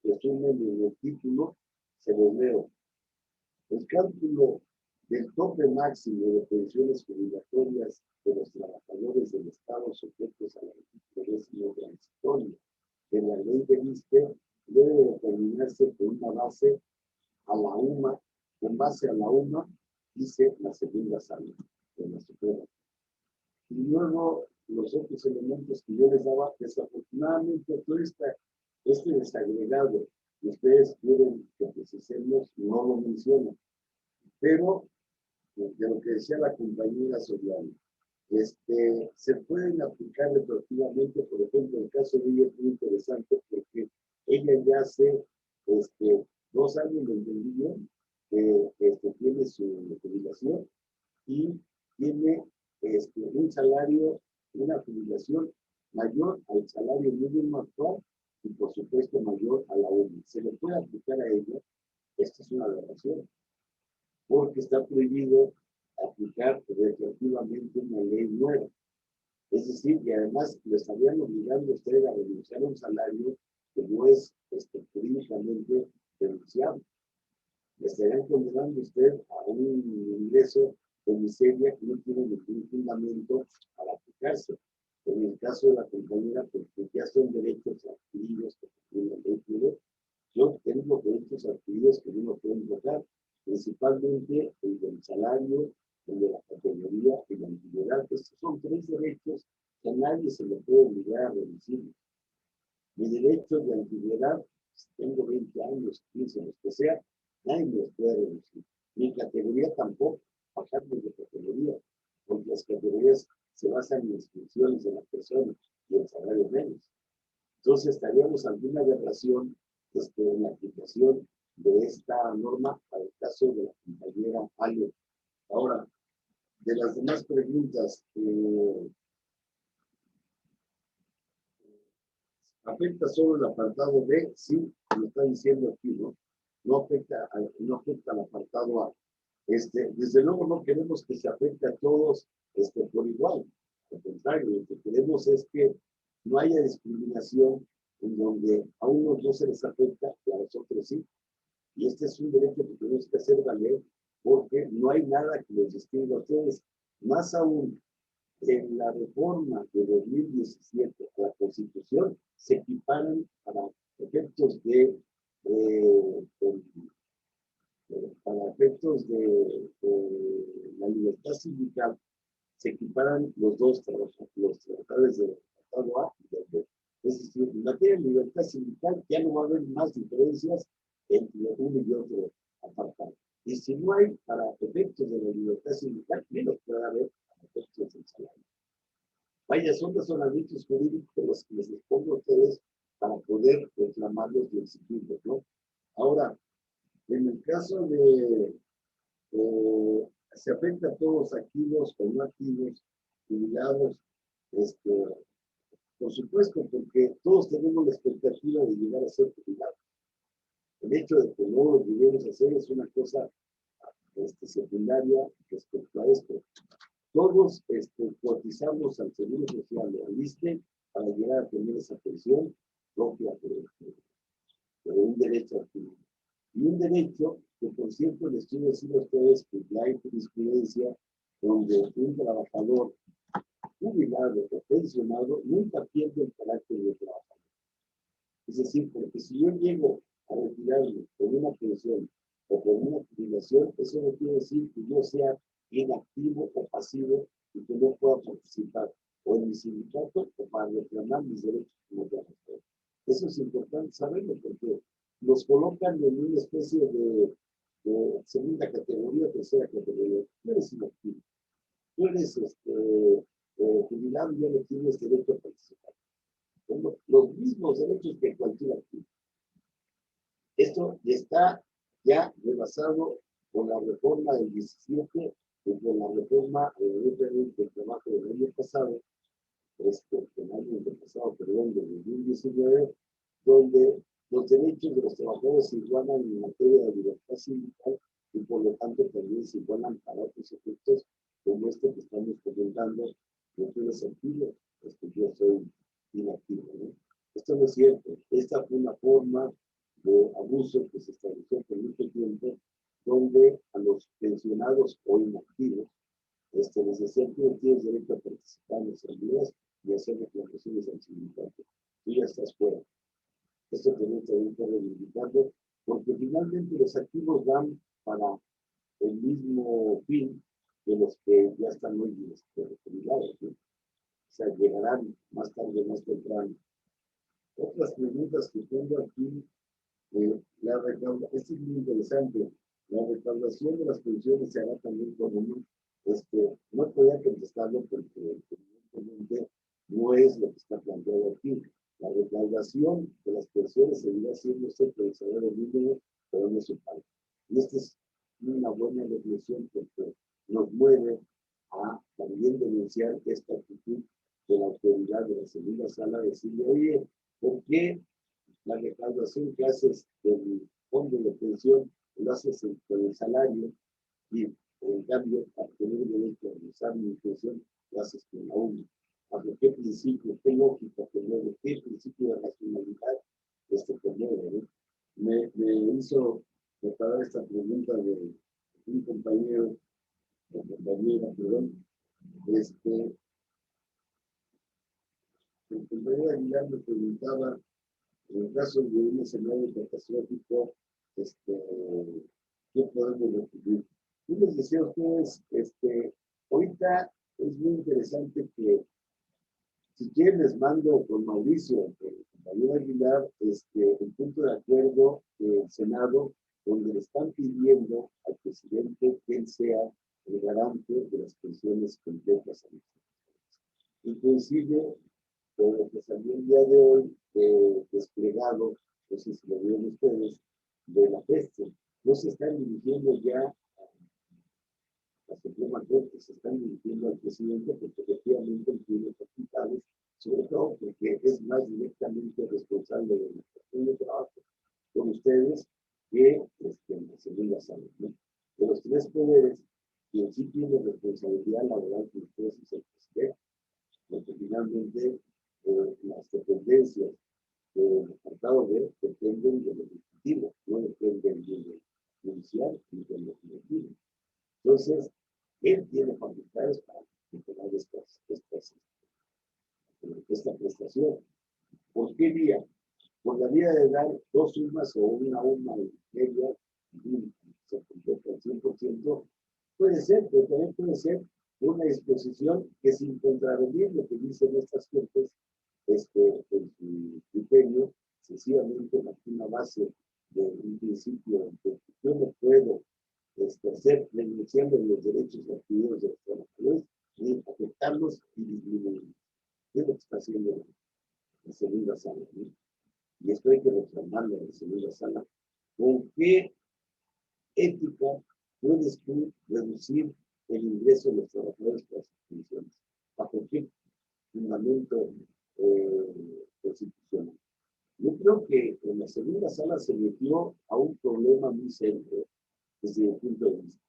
resumen en el título, se los leo. El cálculo del tope máximo de pensiones obligatorias de los trabajadores del Estado sujetos al artículo 10 transitorio de la ley de ISSSTE debe determinarse por una base a la UMA, con base a la UMA, dice la segunda sala de la Suprema. Y luego los otros elementos que yo les daba, desafortunadamente todo este desagregado que ustedes quieren que precisemos no lo mencionan. Pero, de lo que decía la compañera Soriano, se pueden aplicar retroactivamente. Por ejemplo, el caso de ella es muy interesante porque ella ya hace 2 años de entendido que tiene su jubilación y tiene un salario, una jubilación mayor al salario mínimo actual y por supuesto mayor a la UMA. Se le puede aplicar a ella. Esta es una aberración, porque está prohibido aplicar retroactivamente una ley nueva. Es decir, que además le estarían obligando a usted a renunciar a un salario que no es jurídicamente denunciable. le estarían condenando a usted a un ingreso de miseria que no tiene ningún fundamento para aplicarse. En el caso de la compañera, porque ya son derechos adquiridos que tiene la ley, yo tengo derechos adquiridos que no pueden invocar, principalmente el del salario, el de la categoría y la antigüedad. Estos son tres derechos que a nadie se le puede obligar a reducir. Mi derecho de antigüedad, si tengo 20 años, 15, los que sea, nadie me los puede reducir. Mi categoría tampoco, bajarme de categoría, porque las categorías se basan en las funciones de la persona y el salario menos. Entonces estaríamos ante una aberración en la aplicación de esta norma para el caso de la compañera Ale. Ahora, de las demás preguntas, ¿afecta solo el apartado B? Sí, lo está diciendo aquí, ¿no? No afecta al apartado A. Desde luego no queremos que se afecte a todos por igual. Al contrario, lo que queremos es que no haya discriminación en donde a unos no se les afecta y a los otros sí. Y este es un derecho que tenemos que hacer valer porque no hay nada que los distinga a ustedes. Más aún, en la reforma de 2017 a la Constitución se equiparan para efectos para efectos de la libertad sindical, se equiparan los dos los trabajadores del apartado A y del B. Es decir, en materia de libertad sindical ya no va a haber más diferencias entre uno y otro apartado. Y si no hay para efectos de la libertad sindical, menos puede haber para efectos del salario. Vaya, son razonamientos jurídicos los que les expongo a ustedes para poder reclamarlos y exigirlos, ¿no? Ahora, en el caso de se afecta a todos activos o no activos, jubilados, por supuesto, porque todos tenemos la expectativa de llegar a ser jubilados. El hecho de que no lo lleguemos a hacer es una cosa secundaria respecto a esto. Todos cotizamos al Seguro Social o al ISSSTE para llegar a tener esa pensión propia de un derecho adquirido. Y un derecho que, por cierto, les quiero decir a ustedes que ya hay jurisprudencia donde un trabajador jubilado o pensionado nunca pierde el carácter de trabajador. Es decir, porque si yo llego a retirarme con una pensión o con una jubilación, eso no quiere decir que yo sea inactivo o pasivo y que no pueda participar o en mi sindicato o para reclamar mis derechos como trabajador. Eso es importante saberlo porque los colocan en una especie de segunda categoría, tercera categoría. Tú eres inactivo, tú eres jubilado y ya no tienes derecho a participar. Tengo los mismos derechos que cualquier activo. Esto está ya rebasado con la reforma del 17 y con la reforma del trabajo del año pasado, del año pasado, perdón, del 2019, donde los derechos de los trabajadores se igualan en materia de libertad sindical y por lo tanto también se igualan para otros efectos como este que estamos comentando, que tú eres activo, que yo soy inactivo, ¿no? Esto no es cierto. Esta fue una forma de abuso que se estableció por mucho tiempo, donde a los pensionados o inactivos les decían que no tienes derecho a participar en las asambleas y hacer reclamaciones al sindicato. Tú ya estás fuera. Esto tenemos que estar reivindicando, porque finalmente los activos van para el mismo fin que los que ya están muy jubilados, ¿no? O sea, llegarán más tarde, más temprano. Otras preguntas que tengo aquí, esto es muy interesante. La recaudación de las pensiones se hará también con un, no podía contestarlo porque evidentemente no es lo que está planteado aquí. La recaudación de las pensiones seguirá siendo por el salario mínimo, pero no su pago. Y esta es una buena reflexión porque nos mueve a también denunciar esta actitud de la autoridad de la segunda sala, decirle, oye, ¿por qué la recaudación que haces del fondo de pensión lo haces con el salario y en cambio para tener derecho a usar mi pensión lo haces con la UMA? ¿Bajo qué principio, qué lógica te mueve, qué principio de racionalidad te mueve, ¿no? Me preparar esta pregunta de un compañero, o compañera, perdón. El compañero Aguilar me preguntaba, en caso de un escenario catastrófico, ¿qué podemos recibir? Yo les decía a ustedes, ahorita es muy interesante que, si quieren, les mando con Mauricio, el compañero Aguilar, el punto de acuerdo del Senado, donde le están pidiendo al presidente que él sea el garante de las pensiones completas a los trabajadores. Inclusive, con lo que salió el día de hoy, desplegado, no sé si lo vieron ustedes, de la peste, no se están dirigiendo ya a la Suprema Corte, se están dirigiendo al presidente porque efectivamente él tiene facultades, sobre todo porque es más directamente responsable de la cuestión de trabajo con ustedes que la segunda sala, ¿no? De los tres poderes, quien sí tiene responsabilidad laboral con ustedes es el presidente, porque finalmente las dependencias del apartado B dependen del ejecutivo, no dependen del judicial ni del legislativo. Entonces, él tiene facultades para entregar esta prestación. ¿Por qué vía? Por la vía de dar dos sumas o una y media, y se completa al 100%, puede ser, pero también puede ser una disposición que, sin contravenir lo que dicen estas fuentes, en su criterio, sencillamente marca una base de un principio de que yo no puedo hacer negociando los derechos adquiridos de los trabajadores ni afectarlos y disminuirlos. ¿Qué es lo que está haciendo la segunda sala? ¿No? Y esto hay que reclamarlo en la segunda sala. ¿Con qué ética puedes tú reducir el ingreso de los trabajadores para sus pensiones? ¿Bajo qué fundamento constitucional? Yo creo que en la segunda sala se metió a un problema muy serio desde mi punto de vista.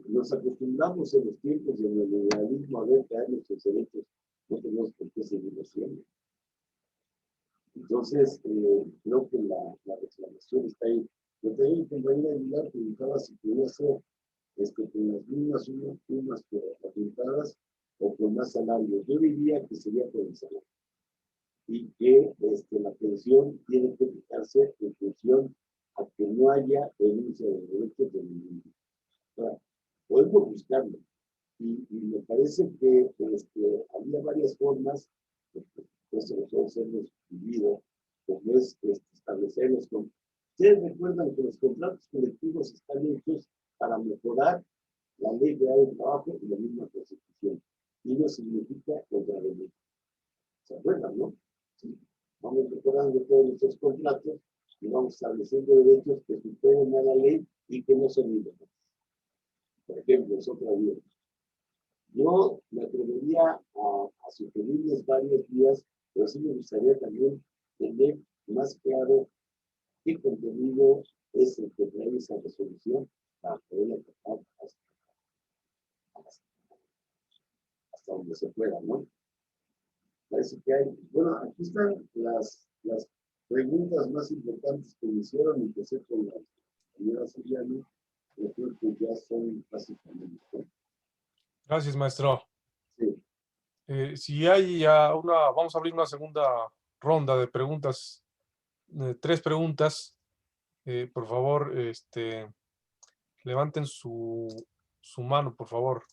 Nos acostumbramos en los tiempos del neoliberalismo a ver caer nuestros derechos, no tenemos por qué seguirlo haciendo. Entonces, creo que la reclamación está ahí. Yo también, el compañero Aguilar preguntaba si podía ser con las mismas sumas apuntadas o con más salario. Yo diría que sería por el salario. Y que la pensión tiene que fijarse en función a que no haya denuncia de derechos de ningún tipo. Ahora, podemos buscarlo. Y me parece que había varias formas, pues nosotros hemos vivido, como es establecerlos con. Ustedes recuerdan que los contratos colectivos están hechos para mejorar la ley de trabajo y la misma Constitución. Y no significa contravenir. ¿Se acuerdan, no? Sí. Vamos mejorando todos nuestros contratos y vamos estableciendo derechos que superen a la ley y que no son ilegales. Por ejemplo, es otra vía. Yo me atrevería a sugerirles varios días, pero sí me gustaría también tener más claro qué contenido es el que trae esa resolución para poderla tratar hasta donde se pueda, ¿no? Parece que hay, bueno, aquí están las preguntas más importantes que me hicieron, y empecé con la señora Soriano, yo creo que ya son básicamente, ¿no? Gracias, maestro. Sí. Si hay vamos a abrir una segunda ronda de preguntas, 3 preguntas. Por favor, levanten su mano, por favor.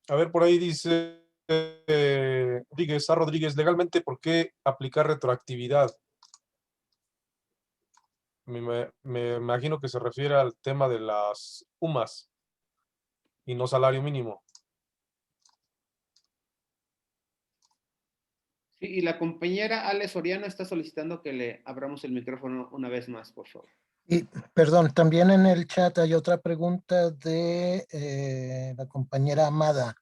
A ver, por ahí dice Rodríguez, legalmente, ¿por qué aplicar retroactividad? Me imagino que se refiere al tema de las UMAS y no salario mínimo. Sí, y la compañera Ale Soriano está solicitando que le abramos el micrófono una vez más, por favor. Y, perdón, también en el chat hay otra pregunta de la compañera Amada.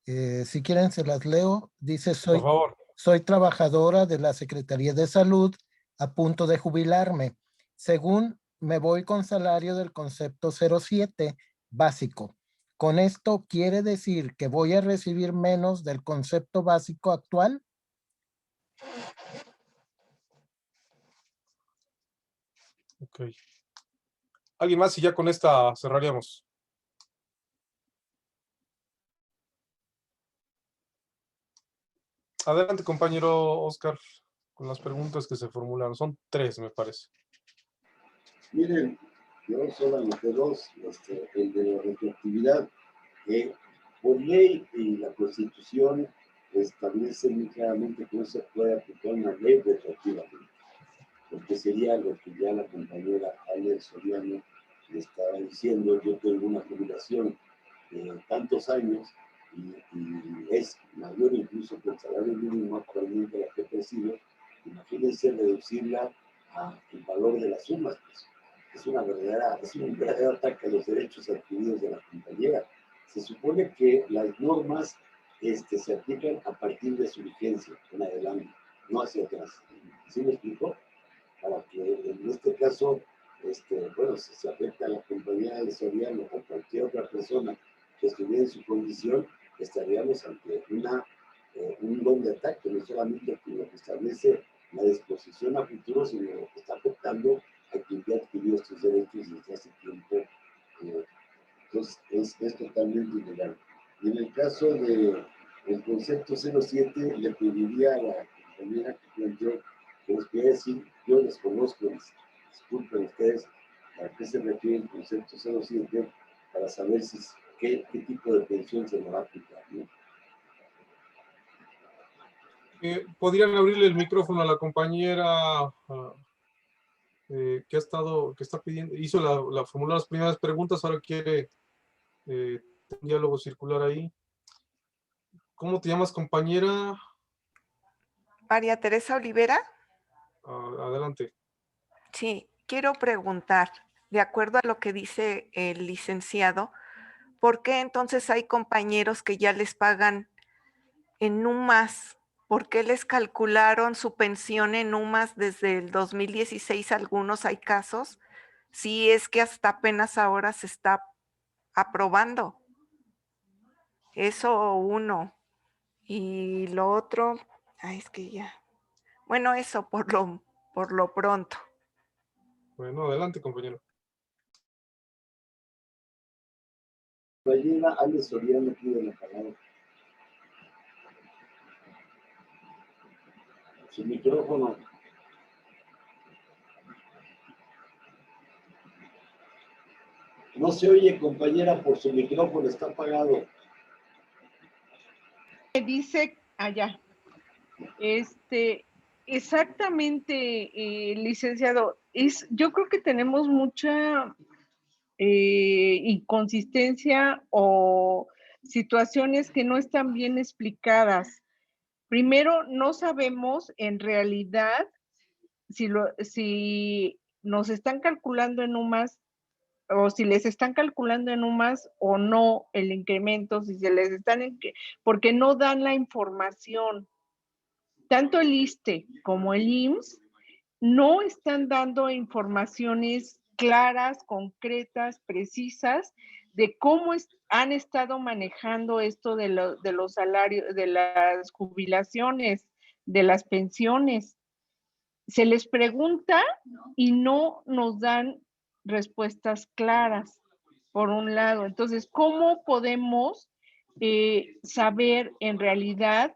Si quieren, se las leo. Dice, Por favor. soy trabajadora de la Secretaría de Salud a punto de jubilarme. Según me voy con salario del concepto 07 básico. ¿Con esto quiere decir que voy a recibir menos del concepto básico actual? Ok. ¿Alguien más? Y ya con esta cerraríamos. Adelante, compañero Oscar, con las preguntas que se formularon. Son 3, me parece. Miren, yo solamente dos, el de la retroactividad, que por ley y la Constitución establece muy claramente que no se puede aplicar una ley retroactivamente, porque sería lo que ya la compañera Ale Soriano le estaba diciendo. Yo tengo una jubilación de tantos años y es mayor incluso que el salario mínimo actualmente la que percibo. Imagínense reducirla al valor de las sumas, pues. Es un verdadero ataque a los derechos adquiridos de la compañera. Se supone que las normas se aplican a partir de su vigencia en adelante, no hacia atrás. ¿Sí me explico? Para que en este caso, bueno, si se afecta a la compañía de Soriano o cualquier otra persona que estuviera en su condición, estaríamos ante un doble ataque, no solamente por lo que establece la disposición a futuro, sino lo que está afectando a quien ya adquirió estos derechos desde hace tiempo. Entonces, es totalmente ilegal. Y en el caso del concepto 07, le pediría a la compañera que planteó que nos pudiera decir, yo desconozco, disculpen ustedes, a qué se refiere el concepto 07, para saber qué tipo de pensión se me va a aplicar, ¿no? ¿Podrían abrirle el micrófono a la compañera que está pidiendo, hizo formular las primeras preguntas, ahora quiere un diálogo circular ahí? ¿Cómo te llamas, compañera? María Teresa Olivera. Adelante. Sí, quiero preguntar, de acuerdo a lo que dice el licenciado, ¿por qué entonces hay compañeros que ya les pagan en UMAS? ¿Por qué les calcularon su pensión en UMAS desde el 2016? Algunos hay casos, si es que hasta apenas ahora se está aprobando. Eso uno. Y lo otro, es que ya. Bueno, eso por lo pronto. Bueno, adelante, compañero. Compañera Ale Soriano pide la palabra. Su micrófono. No se oye, compañera, por su micrófono, está apagado. Dice allá, exactamente, licenciado, yo creo que tenemos mucha inconsistencia o situaciones que no están bien explicadas. Primero, no sabemos en realidad si nos están calculando en UMAS o si les están calculando en UMAS o no el incremento, si se les están, porque no dan la información. Tanto el ISSSTE como el IMSS no están dando informaciones claras, concretas, precisas de cómo han estado manejando esto de los salarios, de las jubilaciones, de las pensiones. Se les pregunta y no nos dan respuestas claras, por un lado. Entonces, ¿cómo podemos saber en realidad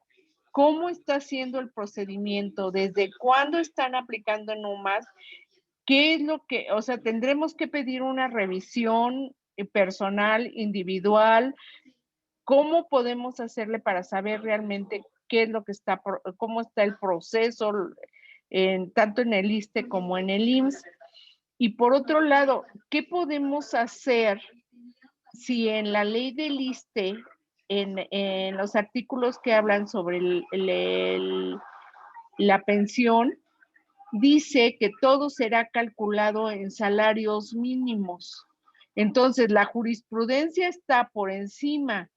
cómo está siendo el procedimiento? ¿Desde cuándo están aplicando en UMAS? ¿Qué es lo que, o sea, tendremos que pedir una revisión personal, individual? ¿Cómo podemos hacerle para saber realmente qué es lo que está, cómo está el proceso, tanto en el ISSSTE como en el IMSS? Y por otro lado, ¿qué podemos hacer si en la ley del ISSSTE, en los artículos que hablan sobre la pensión, dice que todo será calculado en salarios mínimos? Entonces, la jurisprudencia está por encima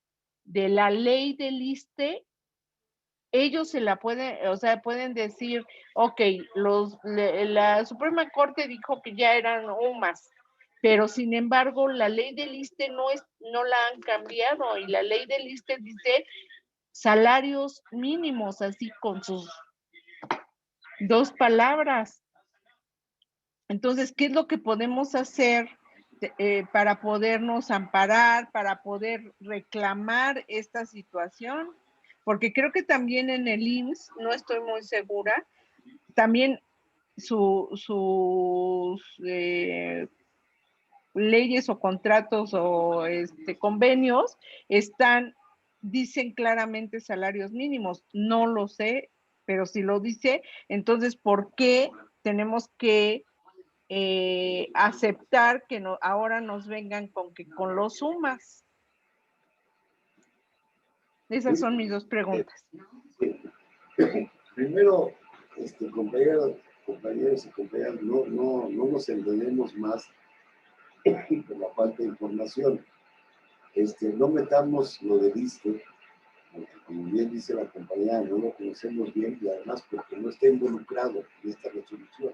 de la ley del ISSSTE ellos se la pueden, o sea, pueden decir, ok, la Suprema Corte dijo que ya eran UMAS, pero sin embargo la ley del ISSSTE no la han cambiado, y la ley del ISSSTE dice salarios mínimos, así con sus dos palabras. Entonces, ¿qué es lo que podemos hacer para podernos amparar, para poder reclamar esta situación? Porque creo que también en el IMSS, no estoy muy segura, también sus leyes o contratos o convenios dicen claramente salarios mínimos. No lo sé, pero si lo dice, entonces, ¿por qué tenemos que aceptar que ahora nos vengan con los sumas? Esas son mis dos preguntas. Sí. Primero, compañeros y compañeras, no nos entendemos más por la falta de información. No metamos lo de ISSSTE, porque como bien dice la compañera, no lo conocemos bien, y además porque no está involucrado en esta resolución.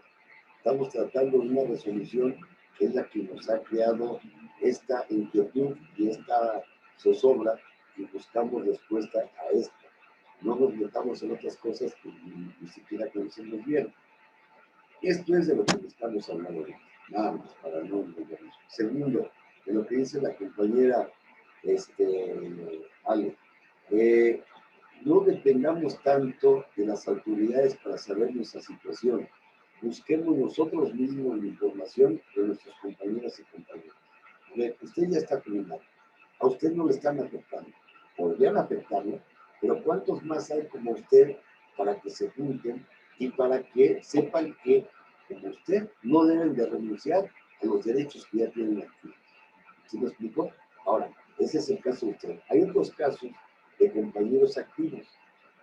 Estamos tratando de una resolución que es la que nos ha creado esta inquietud y esta zozobra, y buscamos respuesta a esto. No nos metamos en otras cosas que ni siquiera conocemos bien. Esto es de lo que estamos hablando hoy, nada más, para no entendernos. Segundo, de lo que dice la compañera Ale, no dependamos tanto de las autoridades para saber nuestra situación. Busquemos nosotros mismos la información de nuestros compañeras y compañeros. A ver, usted ya está criminal, a usted no le están afectando, podrían afectarlo, pero ¿cuántos más hay como usted para que se junten y para que sepan que, como usted, no deben de renunciar a los derechos que ya tienen aquí? ¿Sí me explico? Ahora, ese es el caso de usted. Hay otros casos de compañeros activos,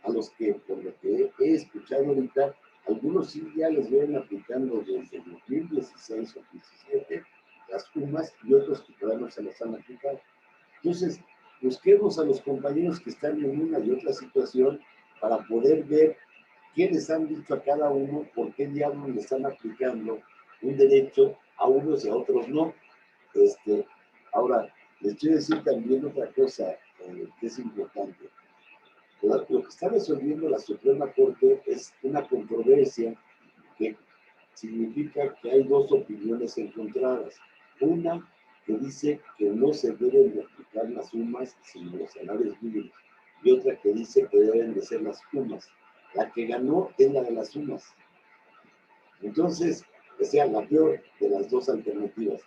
a los que, por lo que he escuchado ahorita, algunos sí ya les vienen aplicando desde el 2016 o 2017 las UMAS, y otros que todavía no se las han aplicado. Entonces, busquemos a los compañeros que están en una y otra situación para poder ver qué les han dicho a cada uno, por qué diablos le están aplicando un derecho a unos y a otros no. Ahora, les quiero decir también otra cosa que es importante. Lo que está resolviendo la Suprema Corte es una controversia que significa que hay dos opiniones encontradas. Una que dice que no se deben de aplicar las sumas sino los salarios mínimos, y otra que dice que deben de ser las sumas. La que ganó es la de las sumas. Entonces, o sea, la peor de las dos alternativas.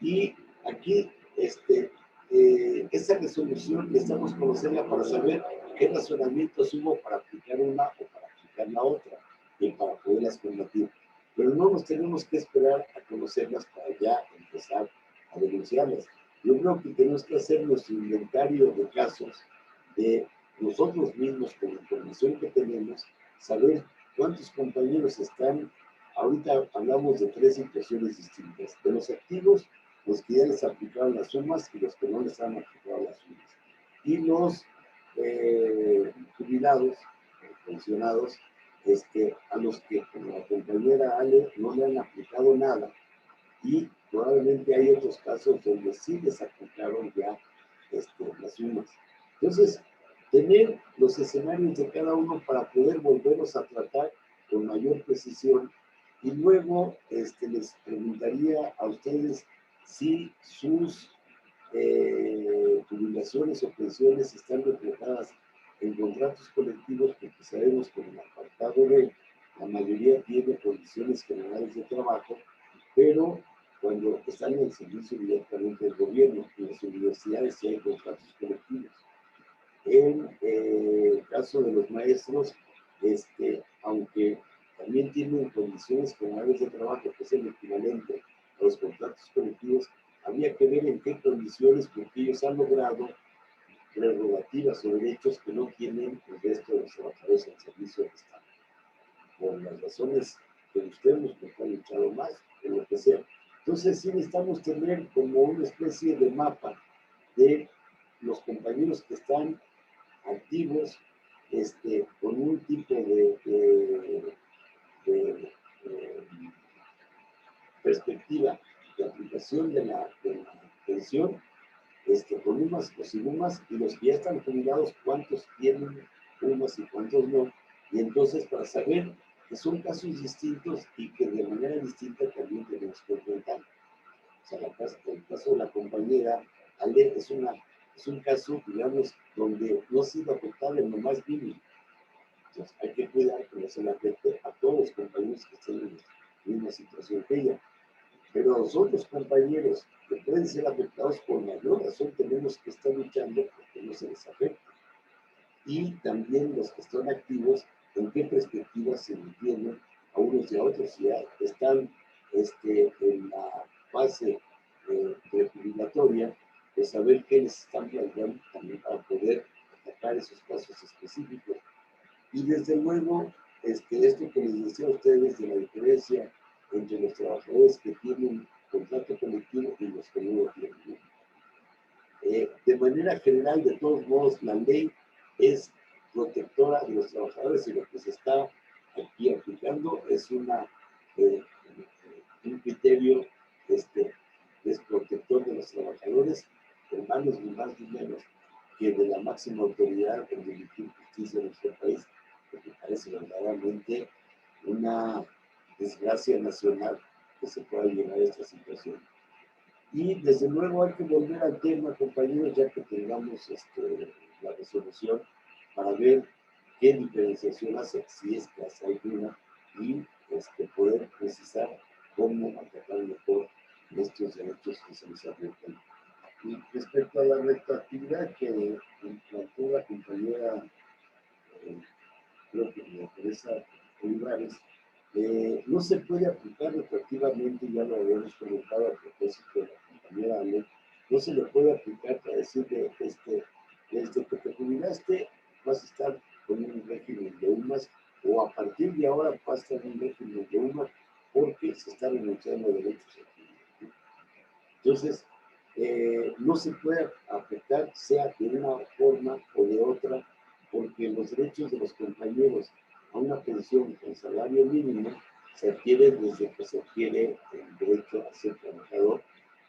Y aquí, esa resolución necesitamos conocerla para saber qué razonamientos hubo para aplicar una o para aplicar la otra, y para poderlas combatir. Pero no nos tenemos que esperar a conocerlas para ya empezar a denunciarlas. Yo creo que tenemos que hacer nuestro inventario de casos de nosotros mismos, con la información que tenemos, saber cuántos compañeros están. Ahorita hablamos de tres situaciones distintas. De los activos, los que ya les aplicaron las sumas y los que no les han aplicado las sumas. Y los jubilados, pensionados, a los que, como la compañera Ale, no le han aplicado nada. Y probablemente hay otros casos donde sí les aplicaron ya las sumas. Entonces, tener los escenarios de cada uno para poder volverlos a tratar con mayor precisión. Y luego les preguntaría a ustedes si sus jubilaciones o pensiones están reflejadas en contratos colectivos, porque sabemos que en el apartado B la mayoría tiene condiciones generales de trabajo, pero cuando están en el servicio directamente del gobierno, en las universidades sí hay contratos colectivos. En el caso de los maestros, aunque también tienen condiciones generales de trabajo, que es el equivalente a los contratos colectivos, había que ver en qué condiciones, porque ellos han logrado prerrogativas o derechos que no tienen el resto de los trabajadores del servicio del Estado. Por las razones que busquemos, porque han luchado más, o lo que sea. Entonces sí necesitamos tener como una especie de mapa de los compañeros que están activos, con un tipo de perspectiva de aplicación de la pensión, con UMAS o sin UMAS, y los que ya están jubilados, cuántos tienen UMAS y cuántos no, y entonces para saber que son casos distintos y que de manera distinta también tenemos que enfrentar. O sea, el caso de la compañera Ale es un caso, digamos, donde no ha sido afectado en lo más mínimo. Entonces hay que cuidar que no se le afecte a todos los compañeros que estén en la misma situación que ella. Pero los otros compañeros que pueden ser afectados por mayor razón tenemos que estar luchando porque no se les afecte. Y también los que están activos, en qué perspectivas se entienden a unos y a otros. Si ya están en la fase prejubilatoria, pues saber qué les están planteando también para poder atacar esos casos específicos. Y desde luego, esto que les decía a ustedes de la diferencia entre los trabajadores que tienen contrato colectivo y los que no lo tienen. De manera general, de todos modos, la ley es protectora de los trabajadores y lo que se está aquí aplicando es un criterio desprotector de los trabajadores en manos ni más ni menos que de la máxima autoridad en dirigir justicia en nuestro país, porque parece verdaderamente una desgracia nacional que se pueda llegar a esta situación. Y desde luego hay que volver al tema, compañeros, ya que tengamos la resolución, para ver qué diferenciación hace, si es que hace alguna, y poder precisar cómo atacar mejor estos derechos que se les afectan. Y respecto a la retroactividad que planteó la compañera, creo que me Teresa Olivares, no se puede aplicar retroactivamente, ya lo habíamos comentado a propósito de la compañera Ale, no se le puede aplicar para decir que desde que te jubilaste vas a estar con un régimen de UMAS, o a partir de ahora vas a estar en un régimen de UMAS porque se está renunciando a derechos adquiridos. Entonces, no se puede afectar, sea de una forma o de otra, porque los derechos de los compañeros a una pensión con salario mínimo se adquieren desde que se adquiere el derecho a ser trabajador,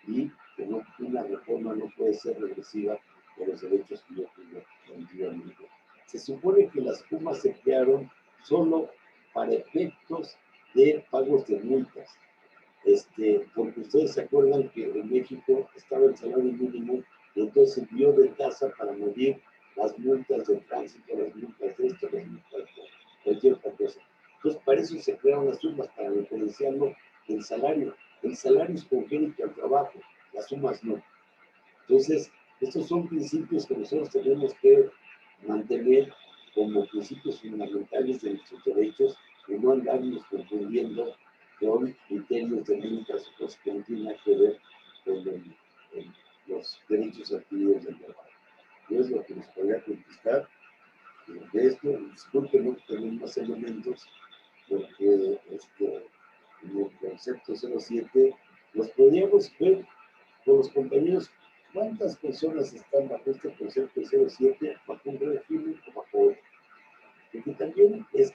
y que una reforma no puede ser regresiva de los derechos que yo tengo antiguamente. Se supone que las UMAS se crearon solo para efectos de pagos de multas. Porque ustedes se acuerdan que en México estaba el salario mínimo y entonces dio de tasa para medir las multas de tránsito, las multas de esto, las multas de cualquier otra cosa. Entonces, para eso se crearon las sumas, para diferenciarlo del salario. El salario es congénito al trabajo, las sumas no. Entonces, estos son principios que nosotros tenemos que mantener como principios fundamentales de nuestros derechos y no andarnos confundiendo con criterios de límites o cosas que no tienen nada que ver con los derechos adquiridos del trabajo. Yo es lo que les podría contestar de esto. Disculpen, no tenemos más elementos, porque en el concepto 07 los podríamos ver con los compañeros. ¿Cuántas personas están bajo este concepto 07, bajo un régimen o bajo otro? Porque también es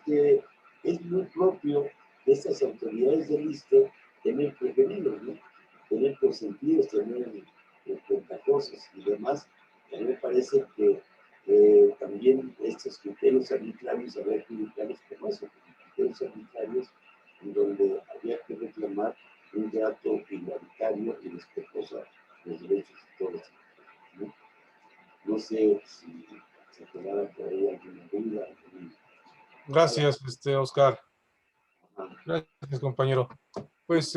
muy propio de estas autoridades del ISSSTE tener preferidos, ¿no? Tener consentidos, tener cuentacosas y demás. A mí me parece que también estos criterios arbitrarios habría que ubicarlos como eso, criterios arbitrarios en donde había que reclamar un trato igualitario y respetuoso a los derechos de todos. ¿No? No sé si se quedara por ahí alguna duda. Gracias, Oscar. Gracias, compañero. Pues,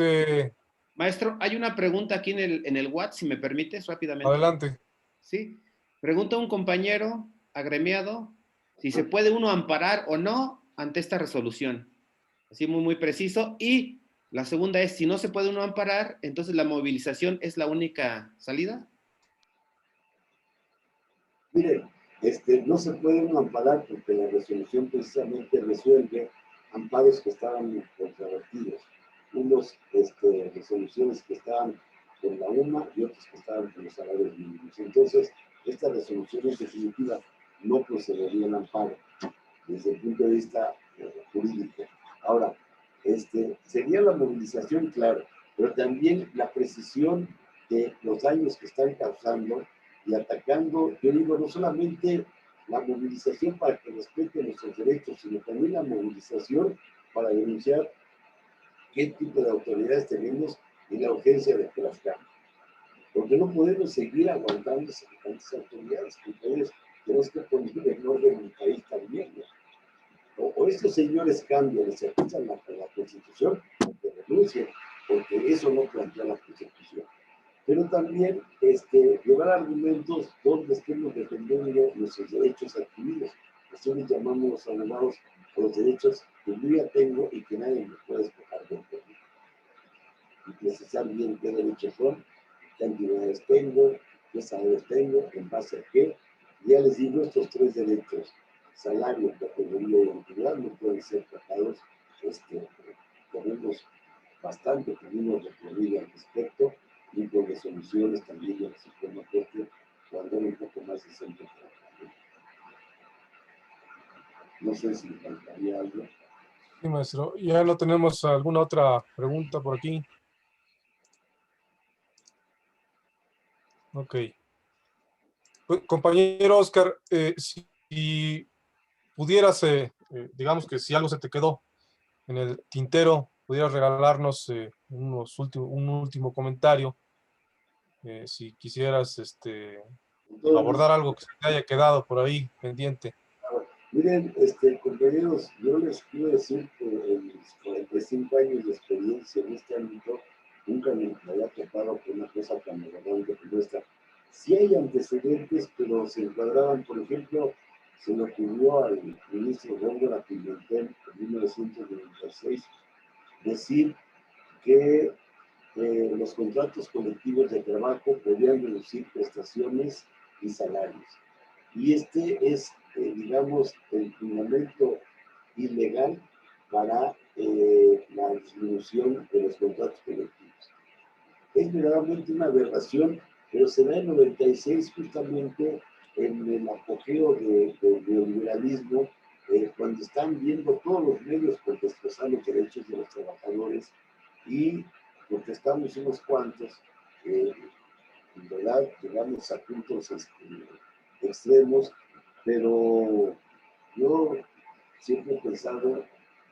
Maestro, hay una pregunta aquí en el WhatsApp, si me permites, rápidamente. adelante. Sí. Pregunta un compañero agremiado si se puede uno amparar o no ante esta resolución. Así muy, muy preciso. Y la segunda es, si no se puede uno amparar, entonces la movilización es la única salida. Miren, no se puede uno amparar porque la resolución precisamente resuelve amparos que estaban controvertidos. Unos resoluciones que estaban con la UMA y otros que estaban con los salarios mínimos. Entonces, esta resolución es definitiva. no procedería el amparo desde el punto de vista jurídico. Ahora, sería la movilización, claro, pero también la precisión de los daños que están causando y atacando, yo digo, no solamente la movilización para que respeten nuestros derechos, sino también la movilización para denunciar qué tipo de autoridades tenemos y la urgencia de que las cambien. Porque no podemos seguir aguantando semejantes autoridades, porque tenemos que poner en orden el país también, ¿no? O estos señores cambian y se aplican la Constitución, que renuncien, porque eso no plantea la Constitución. Pero también llevar argumentos donde estemos defendiendo nuestros derechos adquiridos. Así les llamamos los abogados a los derechos que yo ya tengo y que nadie me puede escoger de mí. Y precisar bien qué derechos son, qué antigüedades tengo, qué salarios tengo, en base a qué. Ya les digo, estos tres derechos, salario, categoría y antigüedad, no pueden ser tratados. Tenemos bastante camino recorrido al respecto y con resoluciones también de la Suprema Corte cuando era un poco más decente. No sé si me faltaría algo. Sí, maestro. Ya no tenemos alguna otra pregunta por aquí. Ok. Pues, compañero Oscar, si pudieras, digamos que si algo se te quedó en el tintero, pudieras regalarnos un último comentario, si quisieras abordar algo que se te haya quedado por ahí pendiente. Miren, compañeros, yo les quiero decir que en mis 45 años de experiencia en este ámbito, nunca me había topado con una cosa tan relevante como esta. Sí hay antecedentes, pero se encuadraban, por ejemplo, se le ocurrió al ministro Góngora Pimentel en 1996 decir que los contratos colectivos de trabajo podían reducir prestaciones y salarios. Y es, digamos, el fundamento ilegal para la disminución de los contratos colectivos. Es verdaderamente una aberración, pero se da en 96 justamente en el apogeo del neoliberalismo, cuando están viendo todos los medios por destrozar los derechos de los trabajadores y protestamos unos cuantos, en verdad llegamos a puntos extremos, pero yo siempre he pensado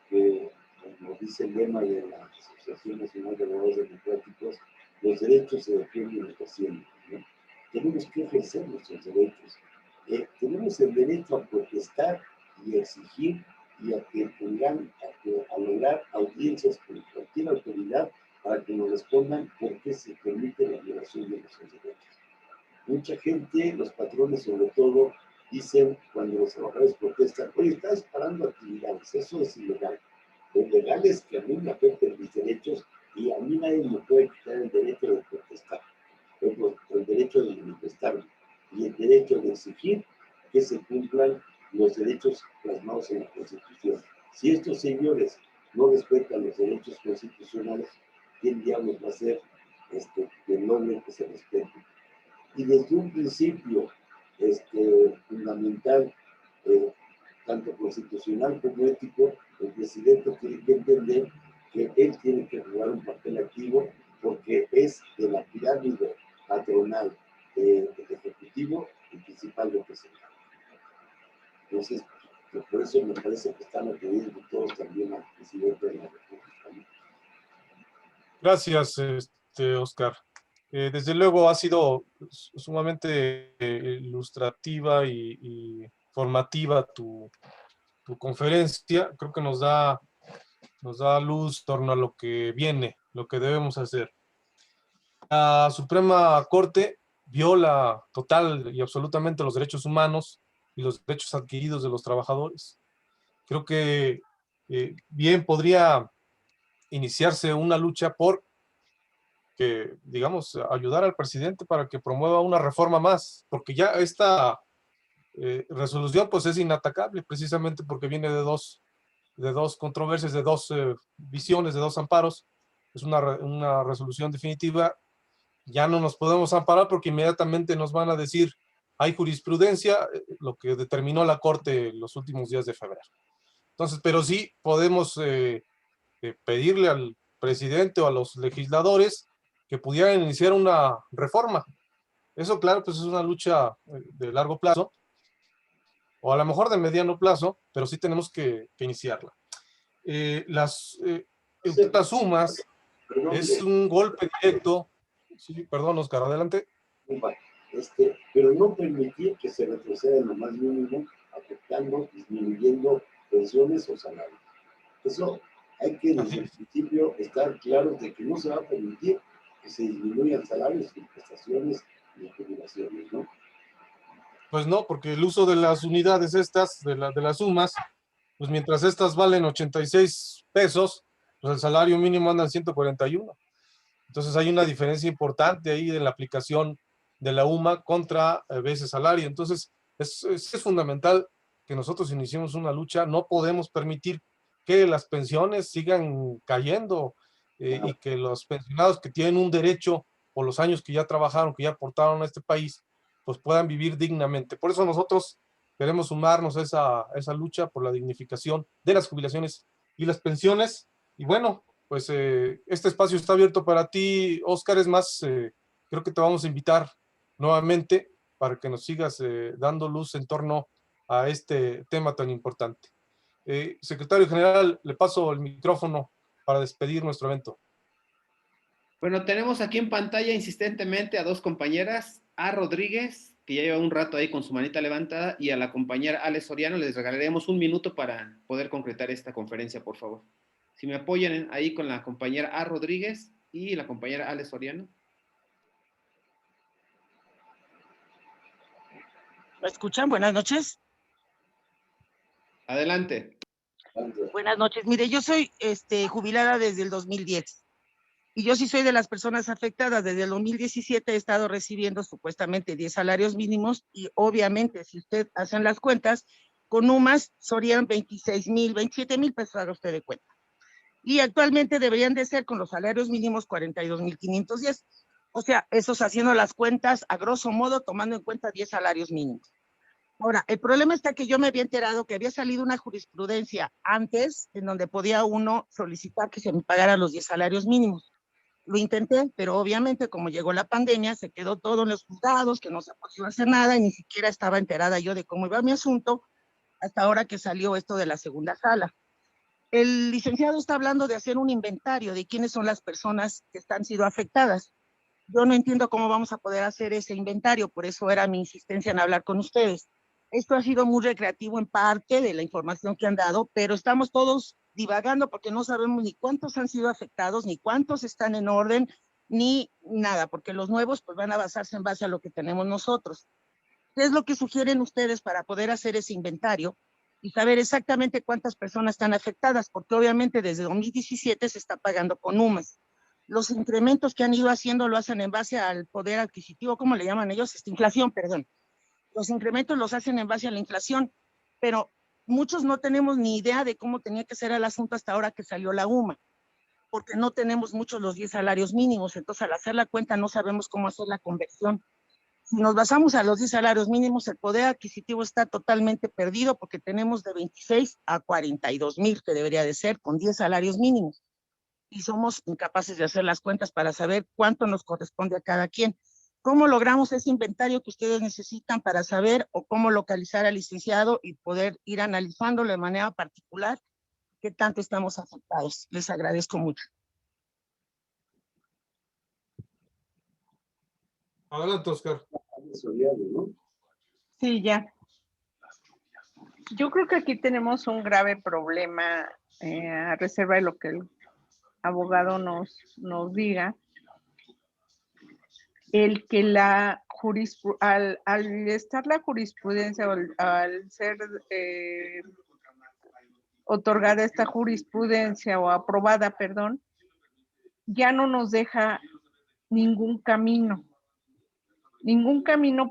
que, como dice el lema de la Asociación Nacional de Abogados Democráticos, los derechos se defienden haciendo, ¿no? Tenemos que ejercer nuestros derechos. Tenemos el derecho a protestar y a exigir y a que tengan, a lograr audiencias con cualquier autoridad para que nos respondan por qué se permite la violación de nuestros derechos. Mucha gente, los patrones sobre todo, dicen cuando los trabajadores protestan, oye, estás parando actividades, eso es ilegal. Lo ilegal es que a mí me afecten mis derechos y a mí nadie me puede quitar el derecho de protestar, el derecho de manifestarme y el derecho de exigir que se cumplan los derechos plasmados en la Constitución. Si estos señores no respetan los derechos constitucionales, ¿quién diablos va a ser que logre que se respeten? Y desde un principio fundamental, tanto constitucional como ético, el presidente tiene que entender que él tiene que jugar un papel activo porque es de la pirámide patronal del Ejecutivo el principal representante. Entonces, por eso me parece que están atendiendo todos también al presidente de la República. Gracias, Oscar. Desde luego ha sido sumamente ilustrativa y formativa tu conferencia. Creo que nos da luz en torno a lo que viene, lo que debemos hacer. La Suprema Corte viola total y absolutamente los derechos humanos y los derechos adquiridos de los trabajadores. Creo que bien podría iniciarse una lucha por que, digamos, ayudar al presidente para que promueva una reforma más, porque ya esta resolución pues es inatacable precisamente porque viene de dos controversias, de dos visiones, de dos amparos. Es una resolución definitiva. Ya no nos podemos amparar porque inmediatamente nos van a decir hay jurisprudencia, lo que determinó la Corte los últimos días de febrero. Entonces, pero sí podemos pedirle al presidente o a los legisladores que pudieran iniciar una reforma. Eso, claro, pues es una lucha de largo plazo, o a lo mejor de mediano plazo, pero sí tenemos que iniciarla. Las sumas es un golpe directo. Sí, perdón, Oscar, adelante. Pero no permitir que se retroceda en lo más mínimo, afectando, disminuyendo pensiones o salarios. Eso hay que desde el principio estar claros de que no se va a permitir que se disminuyan salarios y prestaciones y jubilaciones, ¿no? Pues no, porque el uso de las unidades estas, de las sumas, pues mientras estas valen 86 pesos, pues el salario mínimo anda en 141. Entonces hay una diferencia importante ahí en la aplicación de la UMA contra ese salario. Entonces es fundamental que nosotros iniciemos una lucha. No podemos permitir que las pensiones sigan cayendo y que los pensionados que tienen un derecho por los años que ya trabajaron, que ya aportaron a este país, pues puedan vivir dignamente. Por eso nosotros queremos sumarnos a esa lucha por la dignificación de las jubilaciones y las pensiones. Y bueno, pues este espacio está abierto para ti, Oscar. Es más, creo que te vamos a invitar nuevamente para que nos sigas dando luz en torno a este tema tan importante. Secretario General, le paso el micrófono para despedir nuestro evento. Bueno, tenemos aquí en pantalla insistentemente a dos compañeras, a Rodríguez, que ya lleva un rato ahí con su manita levantada, y a la compañera Ale Soriano. Les regalaremos un minuto para poder concretar esta conferencia, por favor. Si me apoyan ahí con la compañera A. Rodríguez y la compañera Ale Soriano. ¿Me escuchan? Buenas noches. Adelante. Buenas noches. Mire, yo soy jubilada desde el 2010 y yo sí soy de las personas afectadas. Desde el 2017 he estado recibiendo supuestamente 10 salarios mínimos y obviamente si usted hacen las cuentas, con UMAS serían 26,000, 27,000 pesos haga usted de cuenta. Y actualmente deberían de ser con los salarios mínimos 42,510. O sea, esos haciendo las cuentas a grosso modo, tomando en cuenta 10 salarios mínimos. Ahora, el problema está que yo me había enterado que había salido una jurisprudencia antes en donde podía uno solicitar que se me pagaran los 10 salarios mínimos. Lo intenté, pero obviamente como llegó la pandemia, se quedó todo en los juzgados, que no se podía hacer nada y ni siquiera estaba enterada yo de cómo iba mi asunto hasta ahora que salió esto de la segunda sala. El licenciado está hablando de hacer un inventario de quiénes son las personas que están sido afectadas. Yo no entiendo cómo vamos a poder hacer ese inventario, por eso era mi insistencia en hablar con ustedes. Esto ha sido muy recreativo en parte de la información que han dado, pero estamos todos divagando porque no sabemos ni cuántos han sido afectados, ni cuántos están en orden, ni nada, porque los nuevos pues van a basarse en base a lo que tenemos nosotros. ¿Qué es lo que sugieren ustedes para poder hacer ese inventario y saber exactamente cuántas personas están afectadas? Porque obviamente desde 2017 se está pagando con UMAS. Los incrementos que han ido haciendo lo hacen en base al poder adquisitivo, ¿cómo le llaman ellos? Inflación, perdón. Los incrementos los hacen en base a la inflación, pero muchos no tenemos ni idea de cómo tenía que ser el asunto hasta ahora que salió la UMA, porque no tenemos muchos los 10 salarios mínimos, entonces al hacer la cuenta no sabemos cómo hacer la conversión. Si nos basamos a los 10 salarios mínimos, el poder adquisitivo está totalmente perdido porque tenemos de 26 a 42,000 que debería de ser con 10 salarios mínimos. Y somos incapaces de hacer las cuentas para saber cuánto nos corresponde a cada quien. ¿Cómo logramos ese inventario que ustedes necesitan para saber o cómo localizar al licenciado y poder ir analizándolo de manera particular qué tanto estamos afectados? Les agradezco mucho. Adelante, Oscar. Sí, ya. Yo creo que aquí tenemos un grave problema, a reserva de lo que el abogado nos diga. El que al estar la jurisprudencia o al ser otorgada esta jurisprudencia o aprobada, perdón, ya no nos deja ningún camino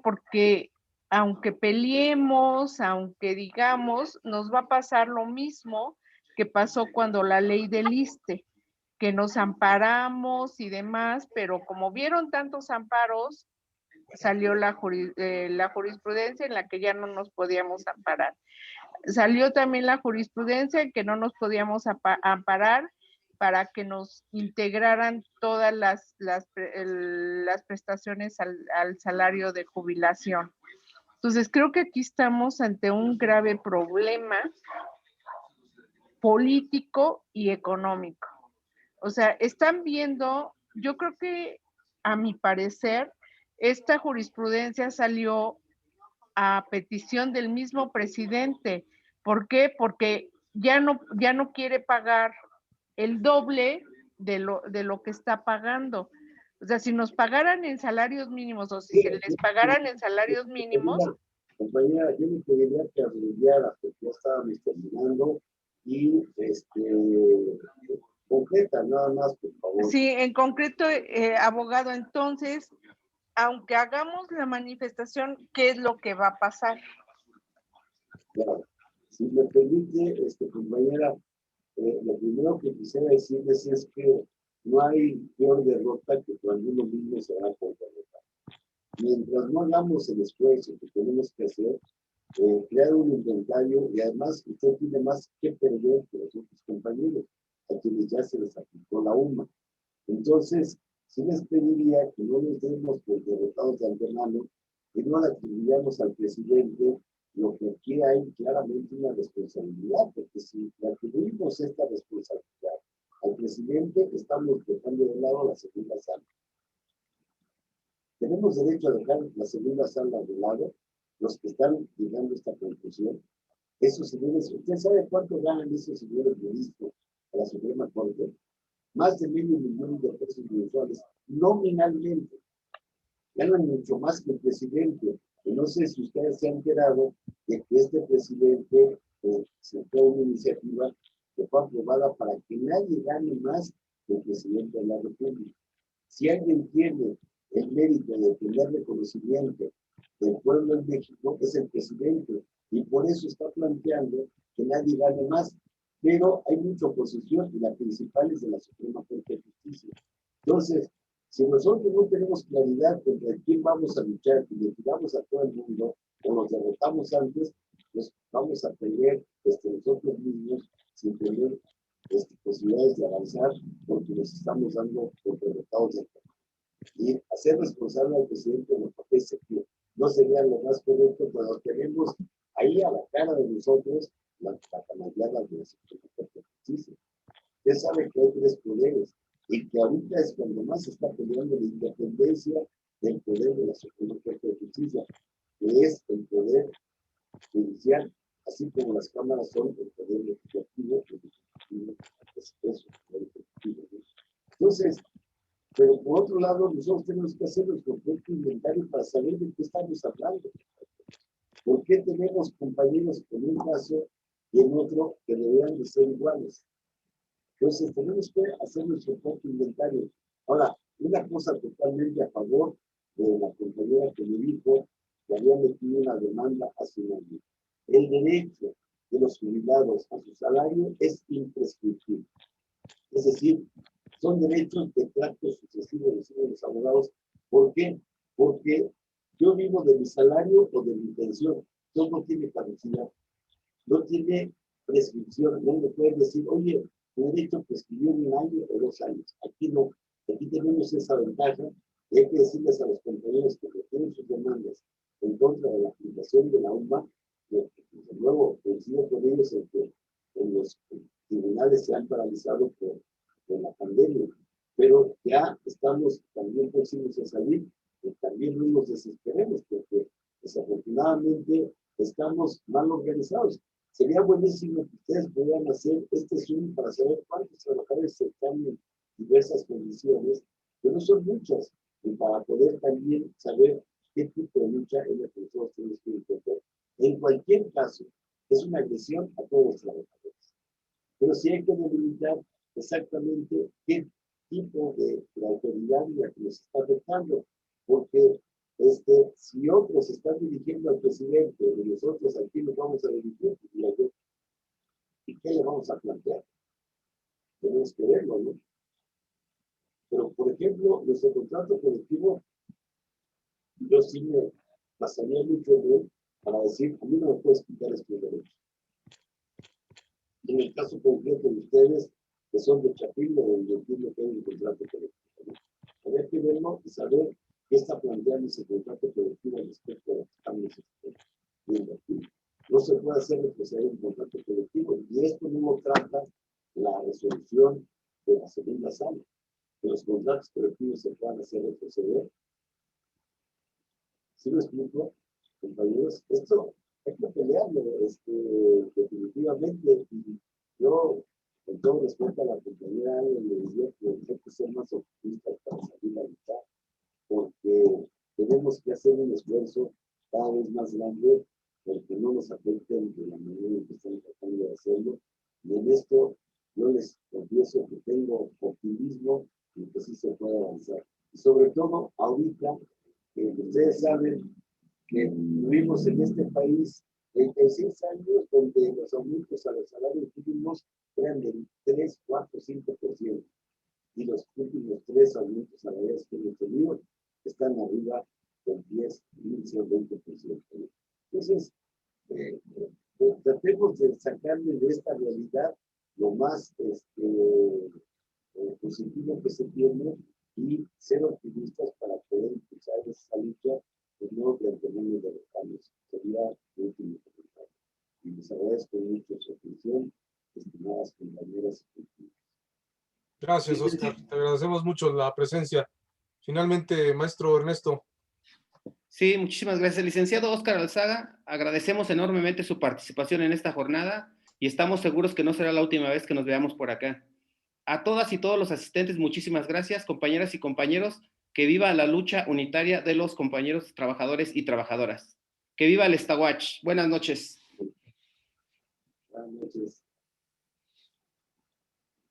porque aunque peleemos, aunque digamos, nos va a pasar lo mismo que pasó cuando la ley del ISSSTE, que nos amparamos y demás, pero como vieron tantos amparos, salió la jurisprudencia en la que ya no nos podíamos amparar. Salió también la jurisprudencia en que no nos podíamos amparar para que nos integraran todas las prestaciones al salario de jubilación. Entonces, creo que aquí estamos ante un grave problema político y económico. O sea, están viendo, yo creo que a mi parecer, esta jurisprudencia salió a petición del mismo presidente. ¿Por qué? Porque ya no quiere pagar el doble de lo que está pagando. O sea, si nos pagaran en salarios mínimos o si se les pagaran en salarios mínimos. Compañera, yo me pediría que abreviara, porque ya estábamos terminando, y concreta, nada más, por favor. Sí, en concreto, abogado, entonces, aunque hagamos la manifestación, ¿qué es lo que va a pasar? Claro. Si me permite, compañera, lo primero que quisiera decirles es que no hay peor derrota que cuando uno mismo se da por derrotado. Mientras no hagamos el esfuerzo que tenemos que hacer, crear un inventario, y además usted tiene más que perder que los otros compañeros, a quienes ya se les aplicó la UMA. Entonces, sí les pediría que no nos demos por derrotados de antemano, que no le atribuyamos al presidente lo que aquí hay claramente una responsabilidad, porque si le atribuimos esta responsabilidad al presidente, estamos dejando de lado la segunda sala. Tenemos derecho a dejar la segunda sala de lado, los que están llegando a esta conclusión. Esos señores, ¿usted sabe cuánto ganan esos señores juristas a la Suprema Corte? Más de $500,000 de pesos mensuales, nominalmente. Ganan mucho más que el presidente. Y no sé si ustedes se han enterado de que este presidente sacó una iniciativa que fue aprobada para que nadie gane más que el presidente de la República. Si alguien tiene el mérito de tener reconocimiento del pueblo en México, es el presidente. Y por eso está planteando que nadie gane más. Pero hay mucha oposición y la principal es de la Suprema Corte de Justicia. Entonces, si nosotros no tenemos claridad contra quién vamos a luchar y le tiramos a todo el mundo o nos derrotamos antes, pues vamos a perder nosotros mismos sin tener posibilidades de avanzar porque nos estamos dando por derrotados de antemano. Y hacer responsable al presidente me parece que no sería lo más correcto, pero tenemos ahí a la cara de nosotros la canallada de la Suprema Corte de Justicia. Usted sabe que hay tres poderes y que ahorita es cuando más se está peleando la independencia del poder de la Suprema Corte de Justicia, que es el poder judicial, así como las cámaras son el poder legislativo, el ejecutivo, el ejecutivo. Entonces, pero por otro lado, nosotros tenemos que hacer nuestro propio inventario para saber de qué estamos hablando. ¿Por qué tenemos compañeros en un caso y en otro que deberían de ser iguales? Entonces, tenemos que hacer nuestro propio inventario. Ahora, una cosa totalmente a favor de la compañera que me dijo que había metido una demanda hace un año. El derecho de los jubilados a su salario es imprescriptible. Es decir, son derechos de trato sucesivo de los abogados. ¿Por qué? Porque yo vivo de mi salario o de mi pensión. Entonces no tiene caducidad, no tiene prescripción. No me pueden decir, oye, tu derecho prescribió en 1 año o 2 años. Aquí no. Aquí tenemos esa ventaja. Y hay que decirles a los compañeros que tienen sus demandas en contra de la aplicación de la UMA, que de nuevo coincido con ellos en que en los tribunales se han paralizado por la pandemia, pero ya estamos también próximos a salir y también no nos desesperemos porque desafortunadamente estamos mal organizados. Sería buenísimo que ustedes pudieran hacer este Zoom para saber cuántos trabajadores están en diversas condiciones, que no son muchas, y para poder también saber qué tipo de lucha es la que nosotros tenemos que intentar. En cualquier caso, es una agresión a todos los trabajadores. Pero sí hay que delimitar exactamente qué tipo de autoridad es la que nos está afectando, porque si otros están dirigiendo al presidente y nosotros aquí nos vamos a dirigir, ¿y qué le vamos a plantear? Tenemos que verlo, ¿no? Pero, por ejemplo, nuestro contrato colectivo Yo sí me pasaría mucho de él para decir, a mí no me puedes quitar estos derechos. En el caso concreto de ustedes, que son de Chapingo, donde entiendo que hay un contrato colectivo, ¿no? Habría que verlo y saber qué está planteando ese contrato colectivo respecto a lo que estamos viendo aquí. No se puede hacer retroceder un contrato colectivo, y esto no trata la resolución de la segunda sala, que los contratos colectivos se puedan hacer retroceder. ¿Sí me explico, compañeros? Esto hay que pelearlo, definitivamente. Y yo, con todo respeto a la compañera, le diría que hay que ser más optimistas para salir a luchar, porque tenemos que hacer un esfuerzo cada vez más grande, porque no nos afecten de la manera en que están tratando de hacerlo. Y en esto yo les confieso que tengo optimismo y que sí se puede avanzar. Y sobre todo, ahorita, que ustedes saben que vivimos en este país 36 años donde los aumentos a los salarios mínimos eran del 3, 4, 5%. Y los últimos 3 aumentos salariales que hemos tenido están arriba del 10, 15 o 20%. Entonces, tratemos de sacarle de esta realidad lo más positivo que se tiene y ser optimistas para poder impulsar esa lucha de nuevo planteamiento de los cambios. Sería el último comentario. Y les agradezco mucho su atención, estimadas compañeras y compañeros. Gracias, Oscar. Te agradecemos mucho la presencia. Finalmente, maestro Ernesto. Sí, muchísimas gracias, licenciado Oscar Alzaga. Agradecemos enormemente su participación en esta jornada y estamos seguros que no será la última vez que nos veamos por acá. A todas y todos los asistentes, muchísimas gracias, compañeras y compañeros. Que viva la lucha unitaria de los compañeros trabajadores y trabajadoras. Que viva el Estawach. Buenas noches. Buenas noches.